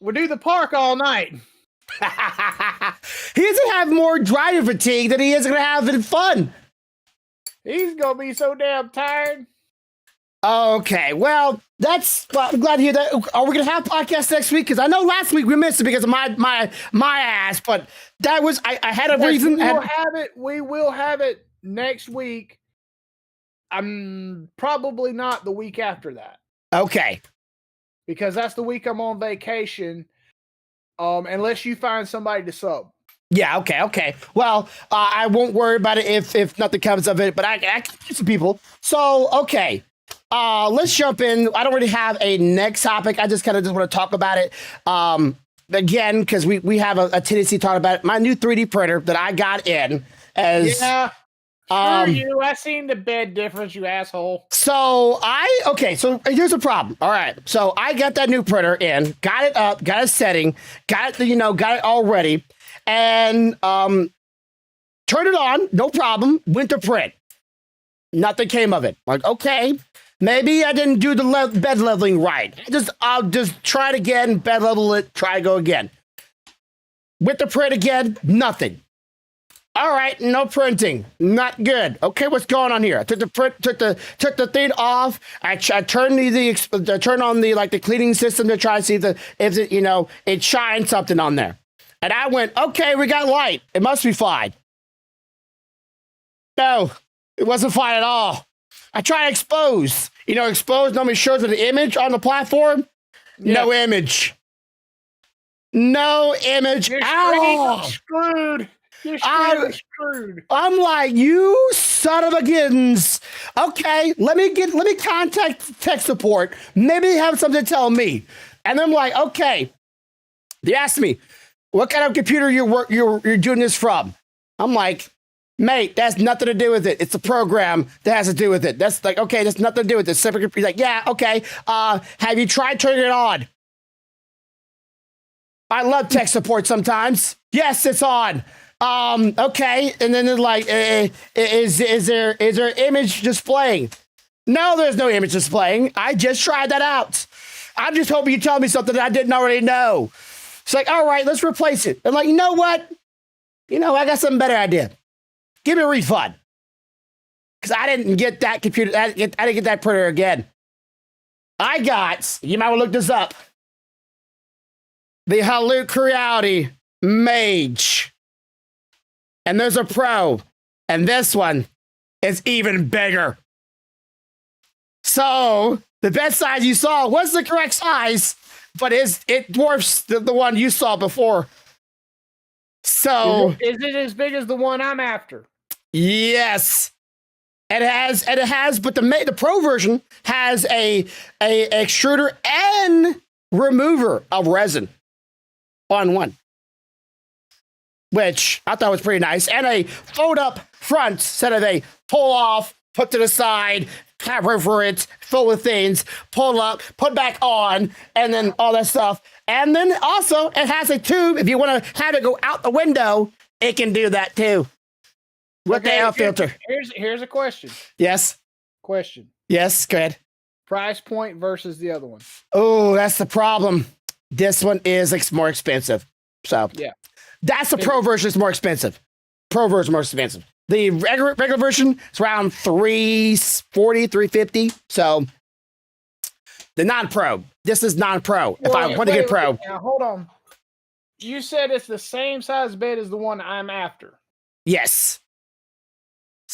we'll do the park all night. He doesn't have more driving fatigue than he is going to have in fun. He's going to be so damn tired. Okay, well, I'm glad to hear that. Are we gonna have podcasts next week? Because I know last week we missed it because of my ass, but that was I had a reason. We will have it next week. I'm probably not the week after that. Okay. Because that's the week I'm on vacation. Unless you find somebody to sub. Yeah, okay. Well, I won't worry about it if nothing comes of it, but I can get some people. So, okay. Let's jump in. I don't really have a next topic. I just want to talk about it. Again, because we have a tendency to talk about it. My new 3D printer that I got in as Screw you. I seen the bed difference, you asshole. So here's the problem. All right. So I got that new printer in, got it up, got it setting, got it all ready, and turned it on, no problem, went to print. Nothing came of it. Like, okay, maybe I didn't do the bed leveling right. I'll just try it again, bed level it, try to go again. Went to print again, nothing. All right, no printing, not good. Okay, what's going on here? I took the thing off. I turned turned on the cleaning system to try to see if it shined something on there. And I went, okay, we got light. It must be fine. No, it wasn't fine at all. I tried expose. Expose normally shows an image on the platform. Yeah. No image. No image You're at all. Screwed. You're screwed. I'm like, you son of a giddens. Okay, let me contact tech support. Maybe they have something to tell me. And I'm like, okay. They asked me, what kind of computer you're doing this from? I'm like, mate, that's nothing to do with it. It's a program that has to do with it. That's like, okay, that's nothing to do with it. Separate computer. Like, yeah, okay. Have you tried turning it on? I love tech support sometimes. Yes, it's on. Okay, and then they're like, is there image displaying? No, there's no image displaying. I just tried that out. I'm just hoping you tell me something that I didn't already know. It's like, all right, let's replace it. I'm like, you know what? I got something better idea. Give me a refund. Because I didn't get that computer, I didn't get that printer again. I got, you might want to look this up, the Haluk Reality Mage. And there's a Pro, and this one is even bigger. So the bed size you saw was the correct size, but it dwarfs the one you saw before. So is it as big as the one I'm after? Yes, it has. But the Pro version has a extruder and remover of resin on one, which I thought was pretty nice, and a fold-up front instead of a pull-off, put to the side, cover for it, fill with things, pull up, put back on, and then all that stuff. And then also, it has a tube. If you want to have it go out the window, it can do that too. With the air filter. Here's a question. Yes. Question. Yes, go ahead. Price point versus the other one. Oh, that's the problem. This one is more expensive. So yeah. That's the Pro version is more expensive. Pro version is more expensive. The regular version is around $340, $350. So the non-Pro. This is non-Pro. If I want to get Pro. Now, hold on. You said it's the same size bed as the one I'm after. Yes.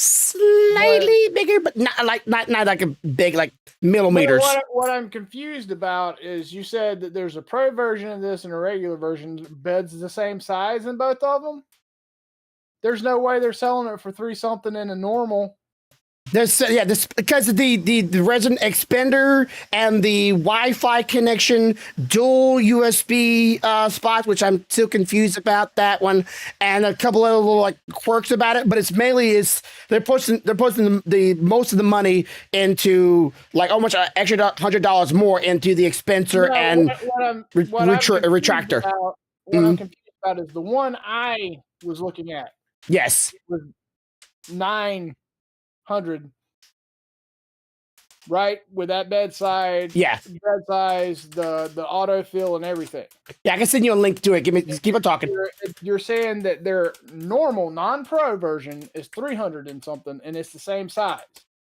Slightly bigger, but not like a big millimeters. What I'm confused about is you said that there's a Pro version of this and a regular version. Bed's the same size in both of them. There's no way they're selling it for $3 something in a normal. This because of the resin expander and the Wi-Fi connection, dual USB spots, which I'm still confused about that one, and a couple of little quirks about it. But it's mainly they're posting the most of the money into almost an extra $100 more into the expander and retractor. What I'm confused about is the one I was looking at. Yes, it was $900, right? With that bedside, bed size, the autofill and everything. Yeah, I can send you a link to it. Just keep on talking. You're saying that their normal non-Pro version is $300 and something, and it's the same size.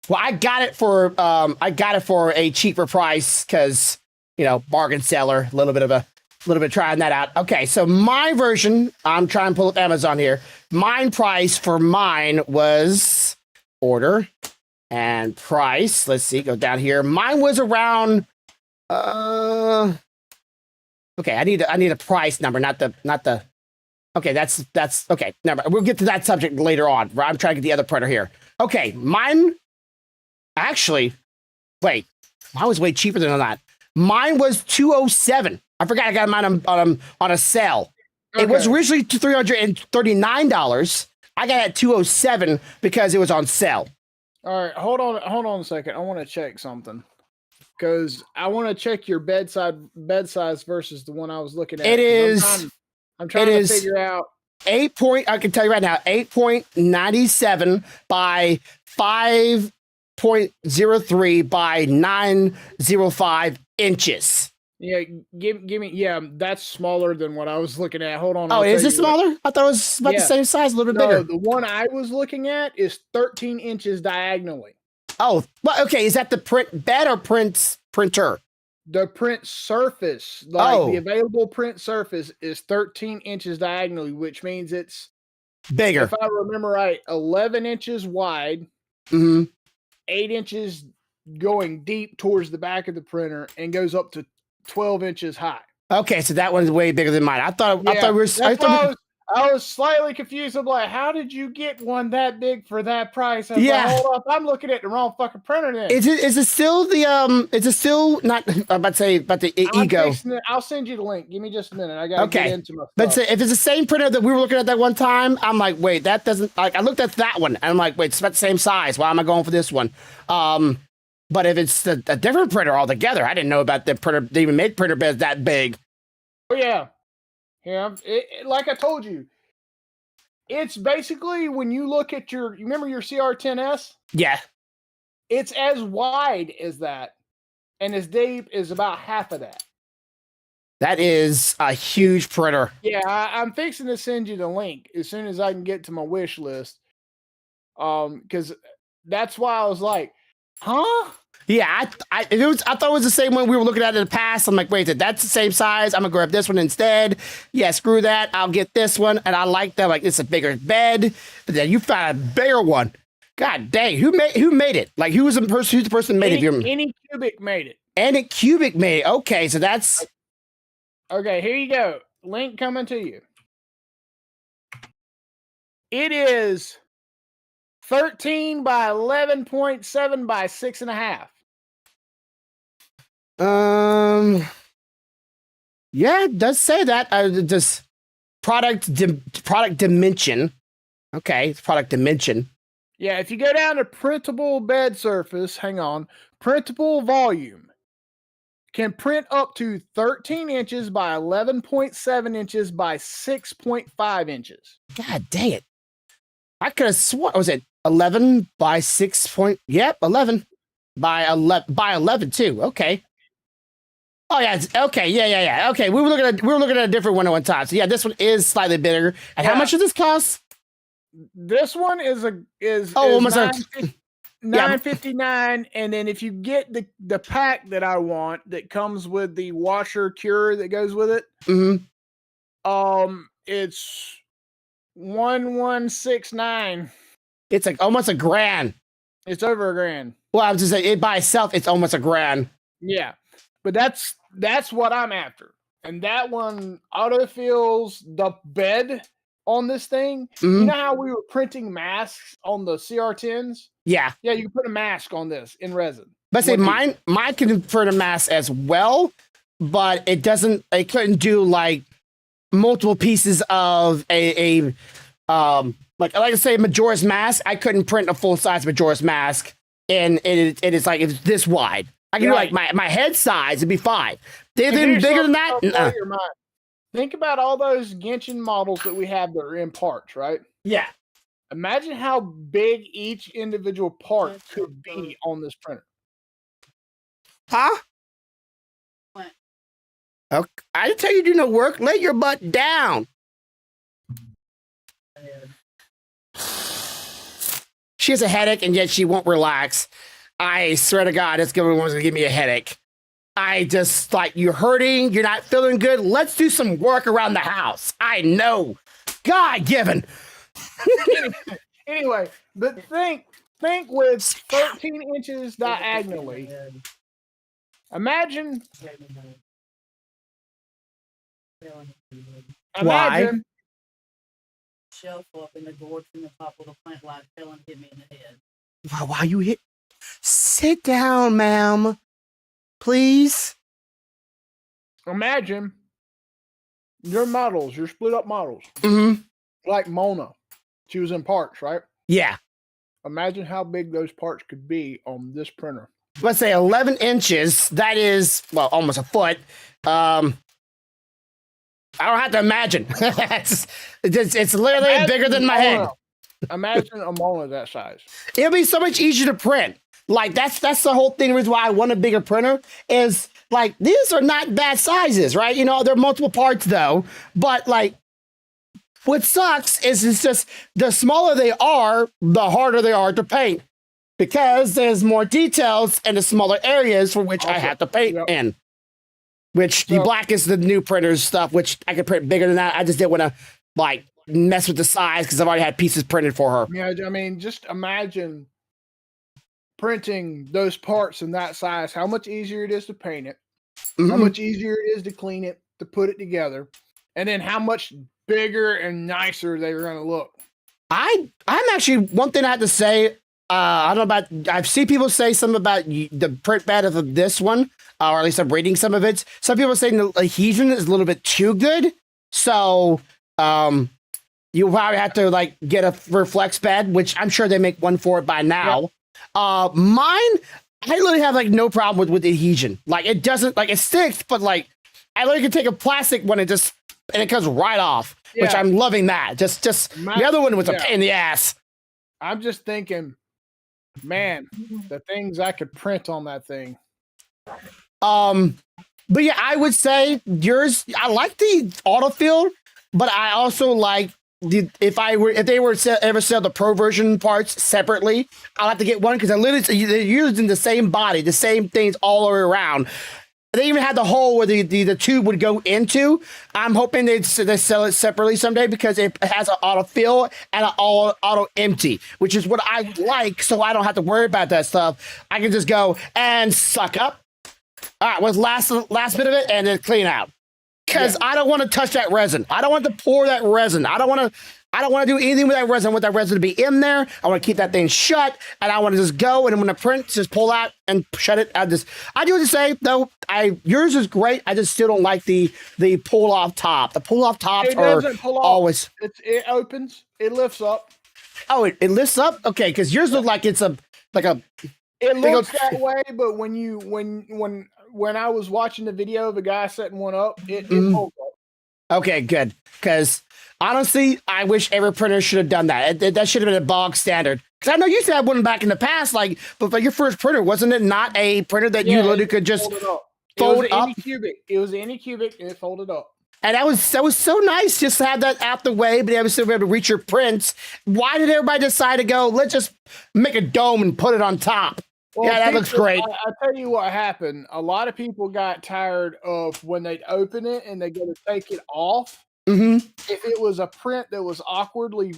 Well, I got it for a cheaper price because bargain seller. A little bit trying that out. Okay, so my version, I'm trying to pull up Amazon here. Mine price for mine was order and price. Let's see, go down here. Mine was around. Okay, I need a price number, not the. Okay, that's okay. Never. We'll get to that subject later on. I'm trying to get the other printer here. Okay, mine. Actually, wait, mine was way cheaper than that. Mine was $207. I forgot I got mine on a sale. Okay. It was originally $339. I got it at $207 because it was on sale. All right, hold on a second. I want to check something because I want to check your bed size versus the one I was looking at. It is. I'm trying to figure out. I can tell you right now, 8.97 by 5.03 by 905 inches. Yeah, give me. Yeah, that's smaller than what I was looking at. Hold on. Oh, is it smaller? I thought it was about the same size, a little bit bigger. The one I was looking at is 13 inches diagonally. Oh, well, okay. Is that the print bed or printer? The print surface, the available print surface is 13 inches diagonally, which means it's bigger. If I remember right, 11 inches wide, 8 inches going deep towards the back of the printer, and goes up to 12 inches high. Okay, so that one's way bigger than mine. I thought I was slightly confused. I'm like, how did you get one that big for that price? Like, hold up, I'm looking at the wrong fucking printer then. Is it still the Is it still not? I'm about to say about the Ego. I'll send you the link. Give me just a minute. I gotta get into my stuff. But if it's the same printer that we were looking at that one time, I'm like, wait, that doesn't. Like, I looked at that one and I'm like, wait, it's about the same size. Why am I going for this one? But if it's a different printer altogether, I didn't know about the printer. They even made printer beds that big. Oh yeah. Yeah, like I told you, it's basically when you look at you remember your CR10S? Yeah. It's as wide as that, and as deep as about half of that. That is a huge printer. Yeah, I'm fixing to send you the link as soon as I can get to my wish list. Because that's why I was like, huh? Yeah, I thought it was the same one we were looking at in the past. I'm like, wait, that's the same size. I'm gonna grab this one instead. Yeah, screw that. I'll get this one, and I like that. Like, it's a bigger bed. But then you found a bigger one. God dang, who made it? Like, who's the person who made it? Anycubic made it. Anycubic made it. Okay, so that's okay. Here you go. Link coming to you. It is 13 by 11.7 by 6.5. Yeah, it does say that. Just product dimension. Okay, it's product dimension. Yeah, if you go down to printable bed surface, printable volume can print up to 13 inches by 11.7 inches by 6.5 inches. God dang it. I could have sworn, was it 11 by 6 point? Yep, 11 by 11 too. Okay. Oh yeah. Okay. Yeah. Okay. We were looking at a different one at one time. So yeah, this one is slightly bigger. And how much does this cost? This one is almost $9.59, and then if you get the pack that I want that comes with the washer cure that goes with it, it's $1,169. It's like almost $1,000. It's over $1,000. Well, I was just saying, it by itself, it's almost $1,000. Yeah, but that's what I'm after, and that one autofills the bed on this thing. You know how we were printing masks on the CR10s? Yeah. Yeah, you can put a mask on this in resin. But say mine can print a mask as well, but it couldn't do like multiple pieces of a like I say Majora's Mask. I couldn't print a full size Majora's Mask, and it is like it's this wide. I can do like my head size, it'd be fine. Anything bigger than that? Think about all those Genshin models that we have that are in parts, right? Yeah. Imagine how big each individual part could be on this printer. Huh? What? Okay. I didn't tell you to do no work. Lay your butt down. she has a headache and yet she won't relax. I swear to God, this woman wants to give me a headache. I just like, you're hurting, you're not feeling good. Let's do some work around the house. I know. God given. Anyway, but think with 13 inches diagonally. Imagine. Imagine. Shelf up and the gourd from the top of the plant light fell and hit me in the head. Why you hit? Sit down, ma'am. Please. Imagine your models, your split up models. Mm-hmm. Like Mona. She was in parts, right? Yeah. Imagine how big those parts could be on this printer. Let's say 11 inches. That is, well, almost a foot. I don't have to imagine. it's literally Imagine bigger than my head. Imagine a Mona that size. It'll be so much easier to print. Like that's the whole thing. The reason why I want a bigger printer is like these are not bad sizes, right? You know, they're multiple parts though. But like, what sucks is it's just the smaller they are, the harder they are to paint because there's more details in the smaller areas for which I have to paint in. Which the black is the new printer's stuff, which I could print bigger than that. I just didn't want to like mess with the size because I've already had pieces printed for her. Yeah, I mean, just imagine printing those parts in that size, how much easier it is to paint it, how much easier it is to clean it, to put it together, and then how much bigger and nicer they're going to look. I'm actually, one thing I have to say, I don't know about, I've seen people say something about the print bed of this one, or at least I'm reading some of it. Some people are saying the adhesion is a little bit too good. So you probably have to like get a reflex bed, which I'm sure they make one for it by now. Yep. Mine, I literally have like no problem with adhesion. Like it doesn't, like it sticks, but like I literally can take a plastic one and it comes right off, which I'm loving that. Just the other one was a pain in the ass. I'm just thinking, man, the things I could print on that thing. But yeah, I would say yours, I like the autofill, but I also like if they were to ever sell the pro version parts separately, I'll have to get one because they're using the same body, the same things all the way around. They even had the hole where the tube would go into. I'm hoping they sell it separately someday because it has an autofill and an auto empty, which is what I like. So I don't have to worry about that stuff. I can just go and suck up. All right, what's last bit of it, and then clean out. Because I don't want to touch that resin. I don't want to pour that resin. I don't want to do anything with that resin. I want that resin to be in there. I want to keep that thing shut, and I want to just go, and when the print, just pull out and shut it. I do have to say, though, yours is great. I just still don't like the pull-off top. The pull-off tops are always... It opens. It lifts up. Oh, it lifts up? Okay, because yours looks like it's It looks that way, but when I was watching the video of a guy setting one up, it pulled up. Okay, good. Because honestly, I wish every printer should have done that. That should have been a bog standard. Because I know you used to have one back in the past, but your first printer, wasn't it not a printer that you literally could just fold up? It was Anycubic, and it folded up. And that was so nice just to have that out the way, but still be able to reach your prints. Why did everybody decide to go, let's just make a dome and put it on top? Well, that looks great. I'll tell you what happened. A lot of people got tired of when they'd open it and they go to take it off. Mm-hmm. If it was a print that was awkwardly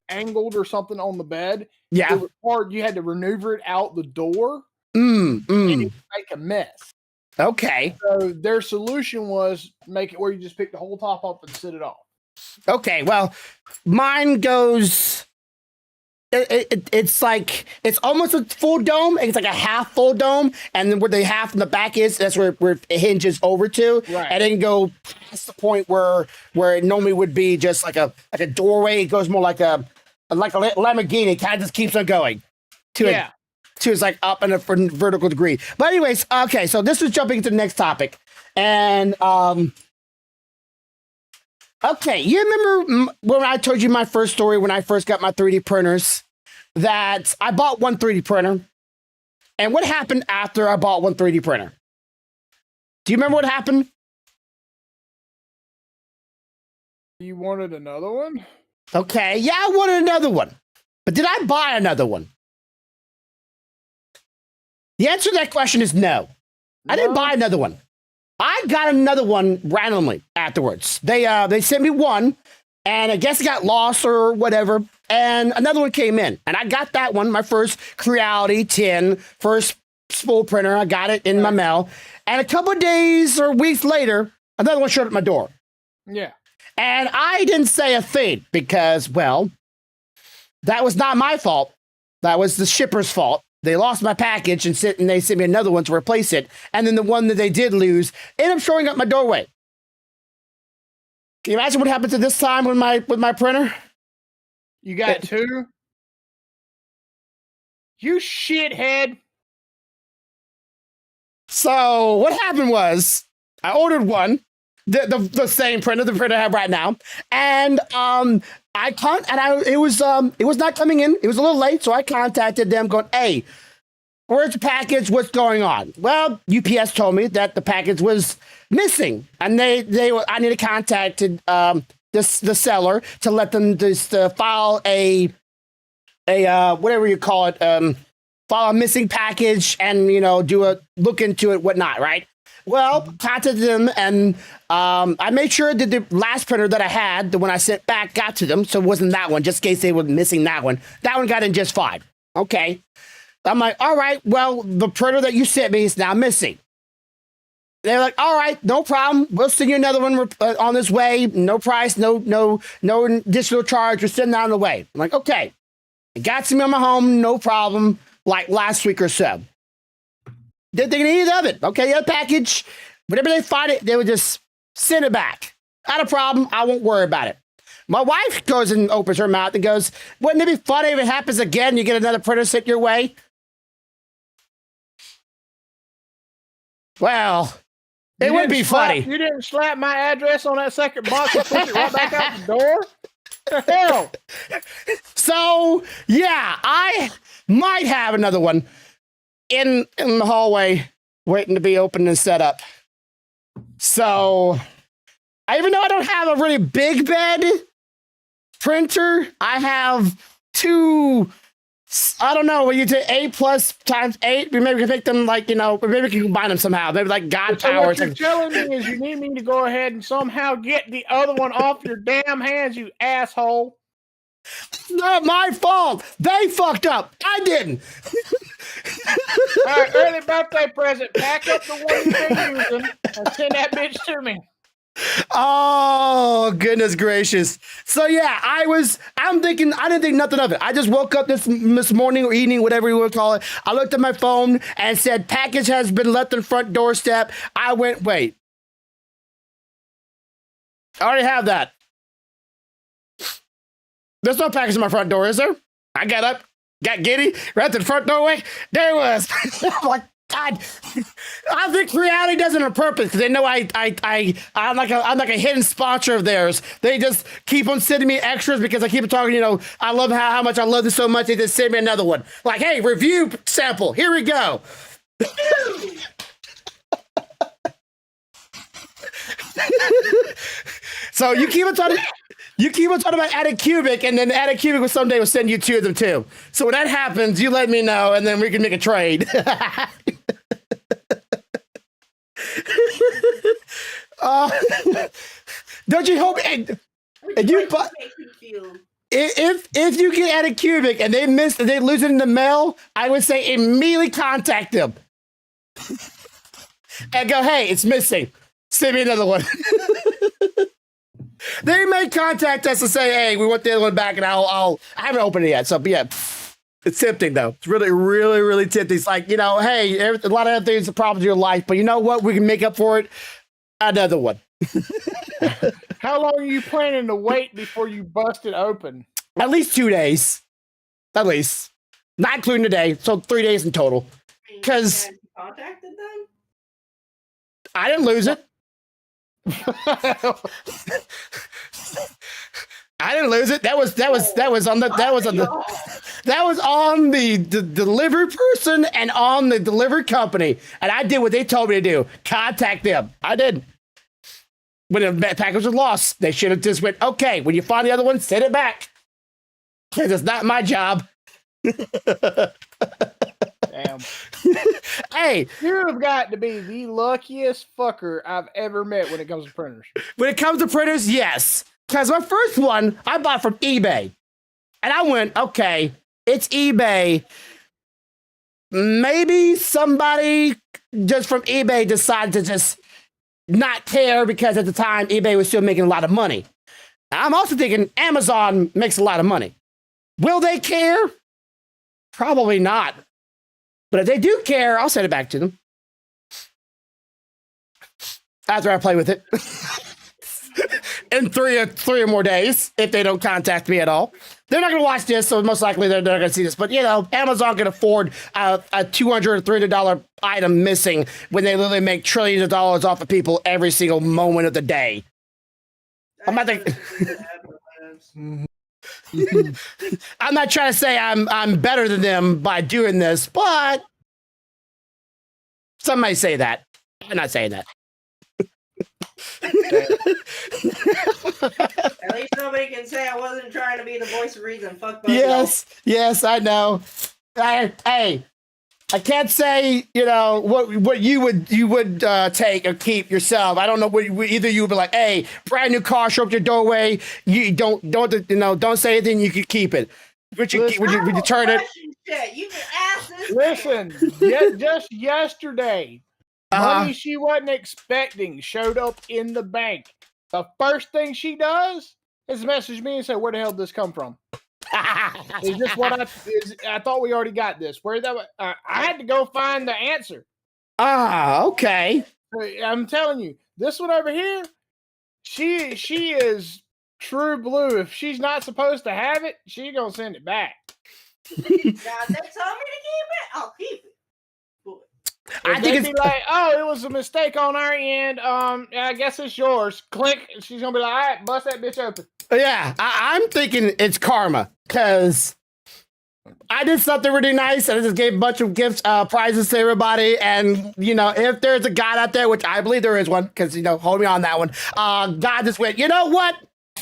angled or something on the bed, it was hard. You had to maneuver it out the door and it would make a mess. Okay. So their solution was make it where you just pick the whole top up and sit it off. Okay, well, mine goes... It's like it's almost a full dome. It's like a half full dome, and then where the half in the back is, that's where it hinges over to, and then go past the point where it normally would be just like a doorway. It goes more like a Lamborghini. It kind of just keeps on going to it's like up in a vertical degree. But anyways, okay, so this is jumping into the next topic, and okay, you remember when I told you my first story when I first got my 3D printers, that I bought one 3D printer, and what happened after I bought one 3D printer? Do you remember what happened? You wanted another one? Okay, yeah, I wanted another one. But did I buy another one? The answer to that question is no. I didn't buy another one. I got another one randomly afterwards. They sent me one, and I guess it got lost or whatever, and another one came in. And I got that one, my first Creality 10, first spool printer. I got it in my mail. And a couple of days or weeks later, another one showed up at my door. Yeah. And I didn't say a thing because, well, that was not my fault. That was the shipper's fault. They lost my package and they sent me another one to replace it. And then the one that they did lose ended up showing up my doorway. Can you imagine what happened to this time with my printer? You got two? You shithead. So what happened was I ordered one, the same printer, the printer I have right now, and it was not coming in. It was a little late, so I contacted them, going, "Hey, where's the package? What's going on?" Well, UPS told me that the package was missing, and I need to contact the seller to let them just file a whatever you call it, file a missing package and do a look into it, whatnot, right? Well, contacted them, and I made sure that the last printer that I had, the one I sent back, got to them. So it wasn't that one, just in case they were missing that one. That one got in just fine. Okay. I'm like, all right, well, the printer that you sent me is now missing. They're like, all right, no problem. We'll send you another one on this way. No price, no additional charge. We're sending that on the way. I'm like, okay. It got to me on my home, no problem, like last week or so. Didn't think any of it. Okay, yeah, package. Whenever they find it, they would just send it back. Not a problem. I won't worry about it. My wife goes and opens her mouth and goes, wouldn't it be funny if it happens again, you get another printer sent your way? Well, it would be funny. You didn't slap my address on that second box and push it right back out the door? What the hell? So, yeah, I might have another one in the hallway waiting to be opened and set up. So, even though I don't have a really big bed printer, I have two, I don't know, when you take 8 plus times 8, maybe we can make them like, maybe we can combine them somehow. Maybe like God so powers. What you're telling me is you need me to go ahead and somehow get the other one off your damn hands, you asshole. It's not my fault. They fucked up. I didn't. All right, early birthday present. Pack up the one you've been using and send that bitch to me. Oh, goodness gracious. So, yeah, I didn't think nothing of it. I just woke up this morning or evening, whatever you want to call it. I looked at my phone and said, package has been left on front doorstep. I went, wait. I already have that. There's no package in my front door, is there? I got up, got giddy, right to the front doorway. There it was. I'm like, God, I think Creality does it on purpose because they know I'm like a hidden sponsor of theirs. They just keep on sending me extras because I keep talking. I love how much I love this so much. They just send me another one. Like, hey, review sample. Here we go. So you keep on talking. You keep on talking about Attic Cubic, and then Attic Cubic someday will send you 2 of them too. So when that happens, you let me know, and then we can make a trade. Don't you hope? And you, if you get Attic Cubic and they lose it in the mail, I would say immediately contact them and go, hey, it's missing. Send me another one. They may contact us and say, hey, we want the other one back, and I haven't opened it yet. So, yeah, it's tempting, though. It's really, really, really tempting. It's like, hey, a lot of other things are problems in your life, but you know what? We can make up for it. Another one. How long are you planning to wait before you bust it open? At least 2 days. At least. Not including today. So 3 days in total. Because contacted them? I didn't lose it. I didn't lose it. That was on the delivery person and on the delivery company. And I did what they told me to do. Contact them. I did. When the package was lost, they should have just went, okay, when you find the other one, send it back. Because it's not my job. Damn. Hey, You have got to be the luckiest fucker I've ever met when it comes to printers. when it comes to printers, yes. Because my first one I bought from eBay. And I went, okay, it's eBay. Maybe somebody just from eBay decided to just not care because at the time eBay was still making a lot of money. I'm also thinking Amazon makes a lot of money. Will they care? Probably not. But if they do care, I'll send it back to them. After I play with it. In three or more days, if they don't contact me at all. They're not going to watch this, so most likely they're not going to see this. But, you know, Amazon can afford a $200 or $300 item missing when they literally make trillions of dollars off of people every single moment of the day. I'm not I'm not trying to say I'm better than them by doing this, but some may say that. I'm not saying that. At least nobody can say I wasn't trying to be the voice of reason. Fuck both Yes, I know. Hey, I can't say, you know, what you would take or keep yourself. I don't know what either you would be like, hey, brand new car, show up your doorway. You don't say anything. You can keep it. Would you turn it? Shit. You can ask this. Listen, just yesterday, money she wasn't expecting showed up in the bank. The first thing she does is message me and say, "Where the hell did this come from?" Is this what I thought we already got this? Where that? I had to go find the answer. Okay. I'm telling you, this one over here, she is true blue. If she's not supposed to have it, she's gonna send it back. Now, if they tell me to keep it, I'll keep it. I think it's like, oh, it was a mistake on our end. I guess it's yours. Click. She's gonna be like, all right, bust that bitch open. Yeah, I'm thinking it's karma because I did something really nice and I just gave a bunch of gifts, prizes to everybody. And, you know, if there's a God out there, which I believe there is one, because, you know, hold me on that one. God just went, you know what?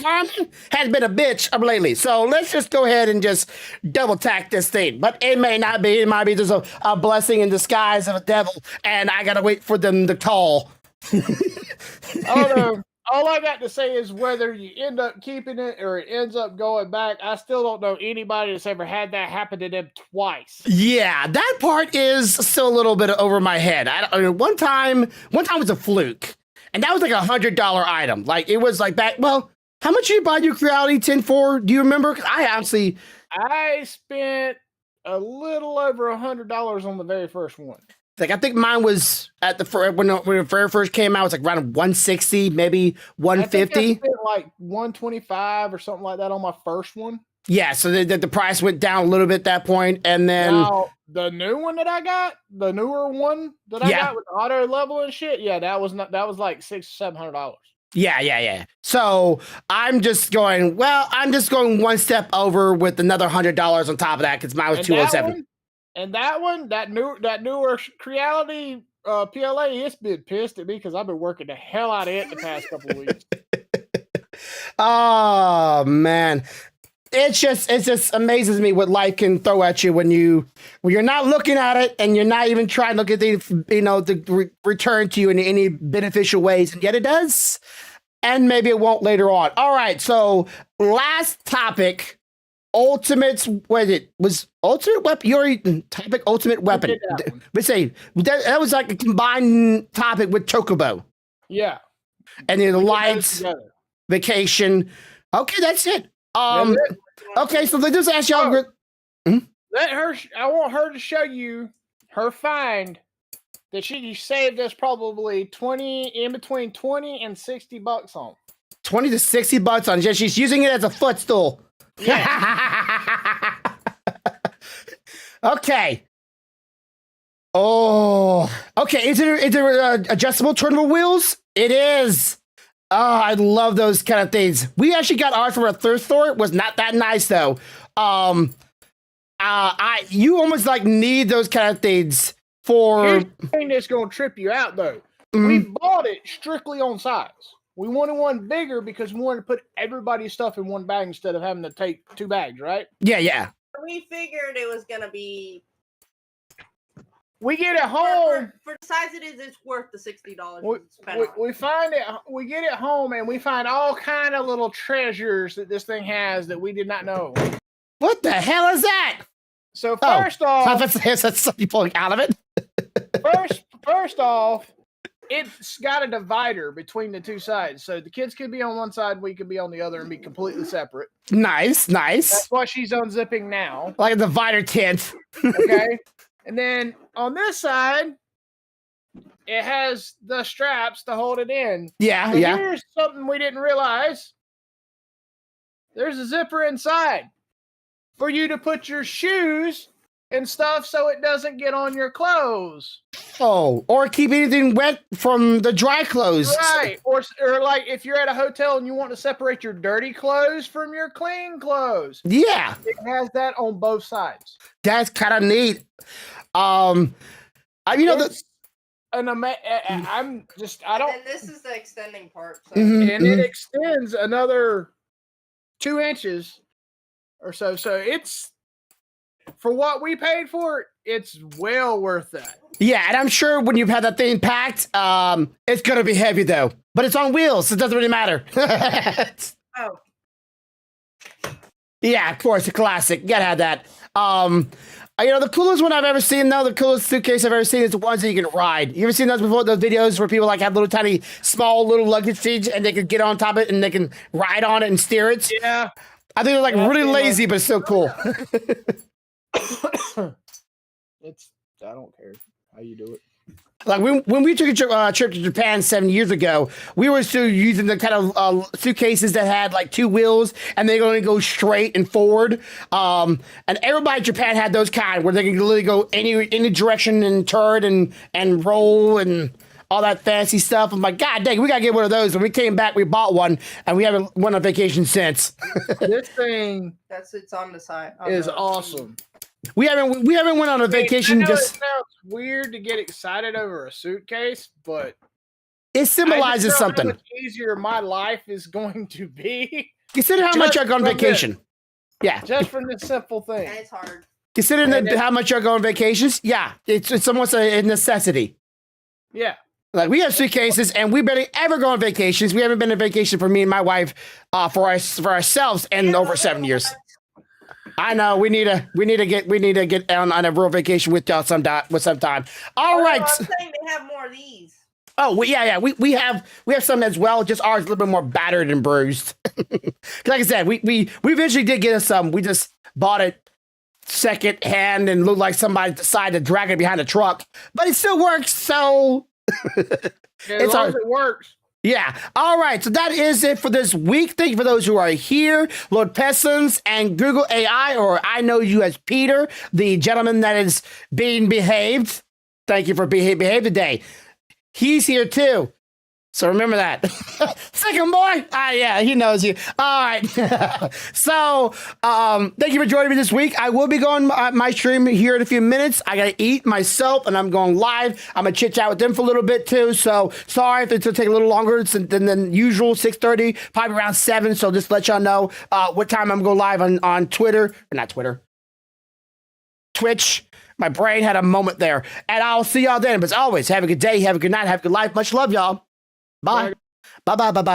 Karma has been a bitch of lately. So let's just go ahead and just double tack this thing. But it may not be. It might be just a blessing in disguise of a devil. And I got to wait for them to call. All I got to say is whether you end up keeping it or it ends up going back, I still don't know anybody that's ever had that happen to them twice. Yeah, that part is still a little bit over my head. One time was a fluke, and that was like $100 item. Like it was like back. Well, how much did you buy your Reality 10 for? Do you remember? 'Cause I spent a little over $100 on the very first one. Like I think mine was at when it very first came out, it was like around 160, maybe 150. I spent like 125 or something like that on my first one. Yeah, so the price went down a little bit at that point, and then now, the new one that I got, the newer one that I got with the auto level and shit, yeah, that was like $600-700. Yeah. So I'm just going one step over with another $100 on top of that because mine was 207. And that newer Creality PLA, it's been pissed at me because I've been working the hell out of it the past couple of weeks. Oh man. It just amazes me what life can throw at you when you're not looking at it and you're not even trying to look at the return to you in any beneficial ways, and yet it does. And maybe it won't later on. All right, so last topic. Ultimate weapon. Your topic, ultimate weapon. Let's say that was like a combined topic with Chocobo. Yeah, and then the lights, vacation. Okay, that's it. Okay, so they just ask y'all. Let her. I want her to show you her find that she saved us probably between $20 and $60 on. $20 to $60 on. She's using it as a footstool. Yeah. Okay. Oh, okay. Is there adjustable turnable wheels? It is. Oh, I love those kind of things. We actually got ours from a thrift store. It was not that nice though. You almost like need those kind of things for. Here's the thing that's gonna trip you out though. We bought it strictly on size. We wanted one bigger because we wanted to put everybody's stuff in one bag instead of having to take 2 bags, right? Yeah. We figured it was gonna be We get it home. for the size it is. It's worth the $60. We find it. We get it home and we find all kind of little treasures that this thing has that we did not know. What the hell is that? So first off, that's something pulling out of it. first off, it's got a divider between the 2 sides, so the kids could be on one side, we could be on the other, and be completely separate. Nice. That's why she's unzipping now. Like a divider tent. Okay, and then on this side, it has the straps to hold it in. Yeah. Here's something we didn't realize. There's a zipper inside for you to put your shoes and stuff so it doesn't get on your clothes. Oh, or keep anything wet from the dry clothes. Right. Or like if you're at a hotel and you want to separate your dirty clothes from your clean clothes. Yeah. It has that on both sides. That's kind of neat. I'm just, I don't. And this is the extending part. So. It extends another 2 inches or so. So it's, for what we paid for it, it's well worth that. Yeah, and I'm sure when you've had that thing packed, it's gonna be heavy though. But it's on wheels, so it doesn't really matter. Oh. Yeah, of course, a classic. You gotta have that. The coolest one I've ever seen, though, the coolest suitcase I've ever seen is the ones that you can ride. You ever seen those before? Those videos where people like have little tiny, small little luggage seats and they can get on top of it and they can ride on it and steer it. Yeah. I think they're like really lazy, but it's still cool. I don't care how you do it. Like when we took a trip to Japan 7 years ago, we were still using the kind of suitcases that had like 2 wheels and they only go straight and forward. And everybody in Japan had those kind where they can literally go any direction and turn and roll and all that fancy stuff. I'm like, God dang, we gotta get one of those. When we came back, we bought one and we haven't went on vacation since. This thing it's on the side. is awesome. We haven't went on a vacation. I know Just it sounds weird to get excited over a suitcase, but it symbolizes something. How much easier my life is going to be. Consider how much I go on vacation. Yeah, just from this simple thing. And it's hard. Considering how much I go on vacations, yeah, it's almost a necessity. Yeah. Like we have suitcases and we barely ever go on vacations. We haven't been on vacation for me and my wife for ourselves in over 7 years. I know we need to get on a real vacation with y'all sometime. All right. I'm saying they have more of these. Oh we have some as well. Just ours a little bit more battered and bruised. Like I said, we eventually did get us some. We just bought it second hand and looked like somebody decided to drag it behind a truck, but it still works. So as long as it works. Yeah. All right. So that is it for this week. Thank you for those who are here. Lord Pessons and Google AI, or I know you as Peter, the gentleman that is being behaved. Thank you for behave today. He's here too. So remember that. Second boy. Yeah, he knows you. All right. So thank you for joining me this week. I will be going my stream here in a few minutes. I got to eat myself and I'm going live. I'm going to chit chat with them for a little bit too. So sorry if it's going to take a little longer than usual, 6:30, probably around 7. So just let y'all know what time I'm going live on Twitter, or not Twitter, Twitch. My brain had a moment there. And I'll see y'all then. But as always, have a good day, have a good night, have a good life. Much love, y'all. Bye. Bye.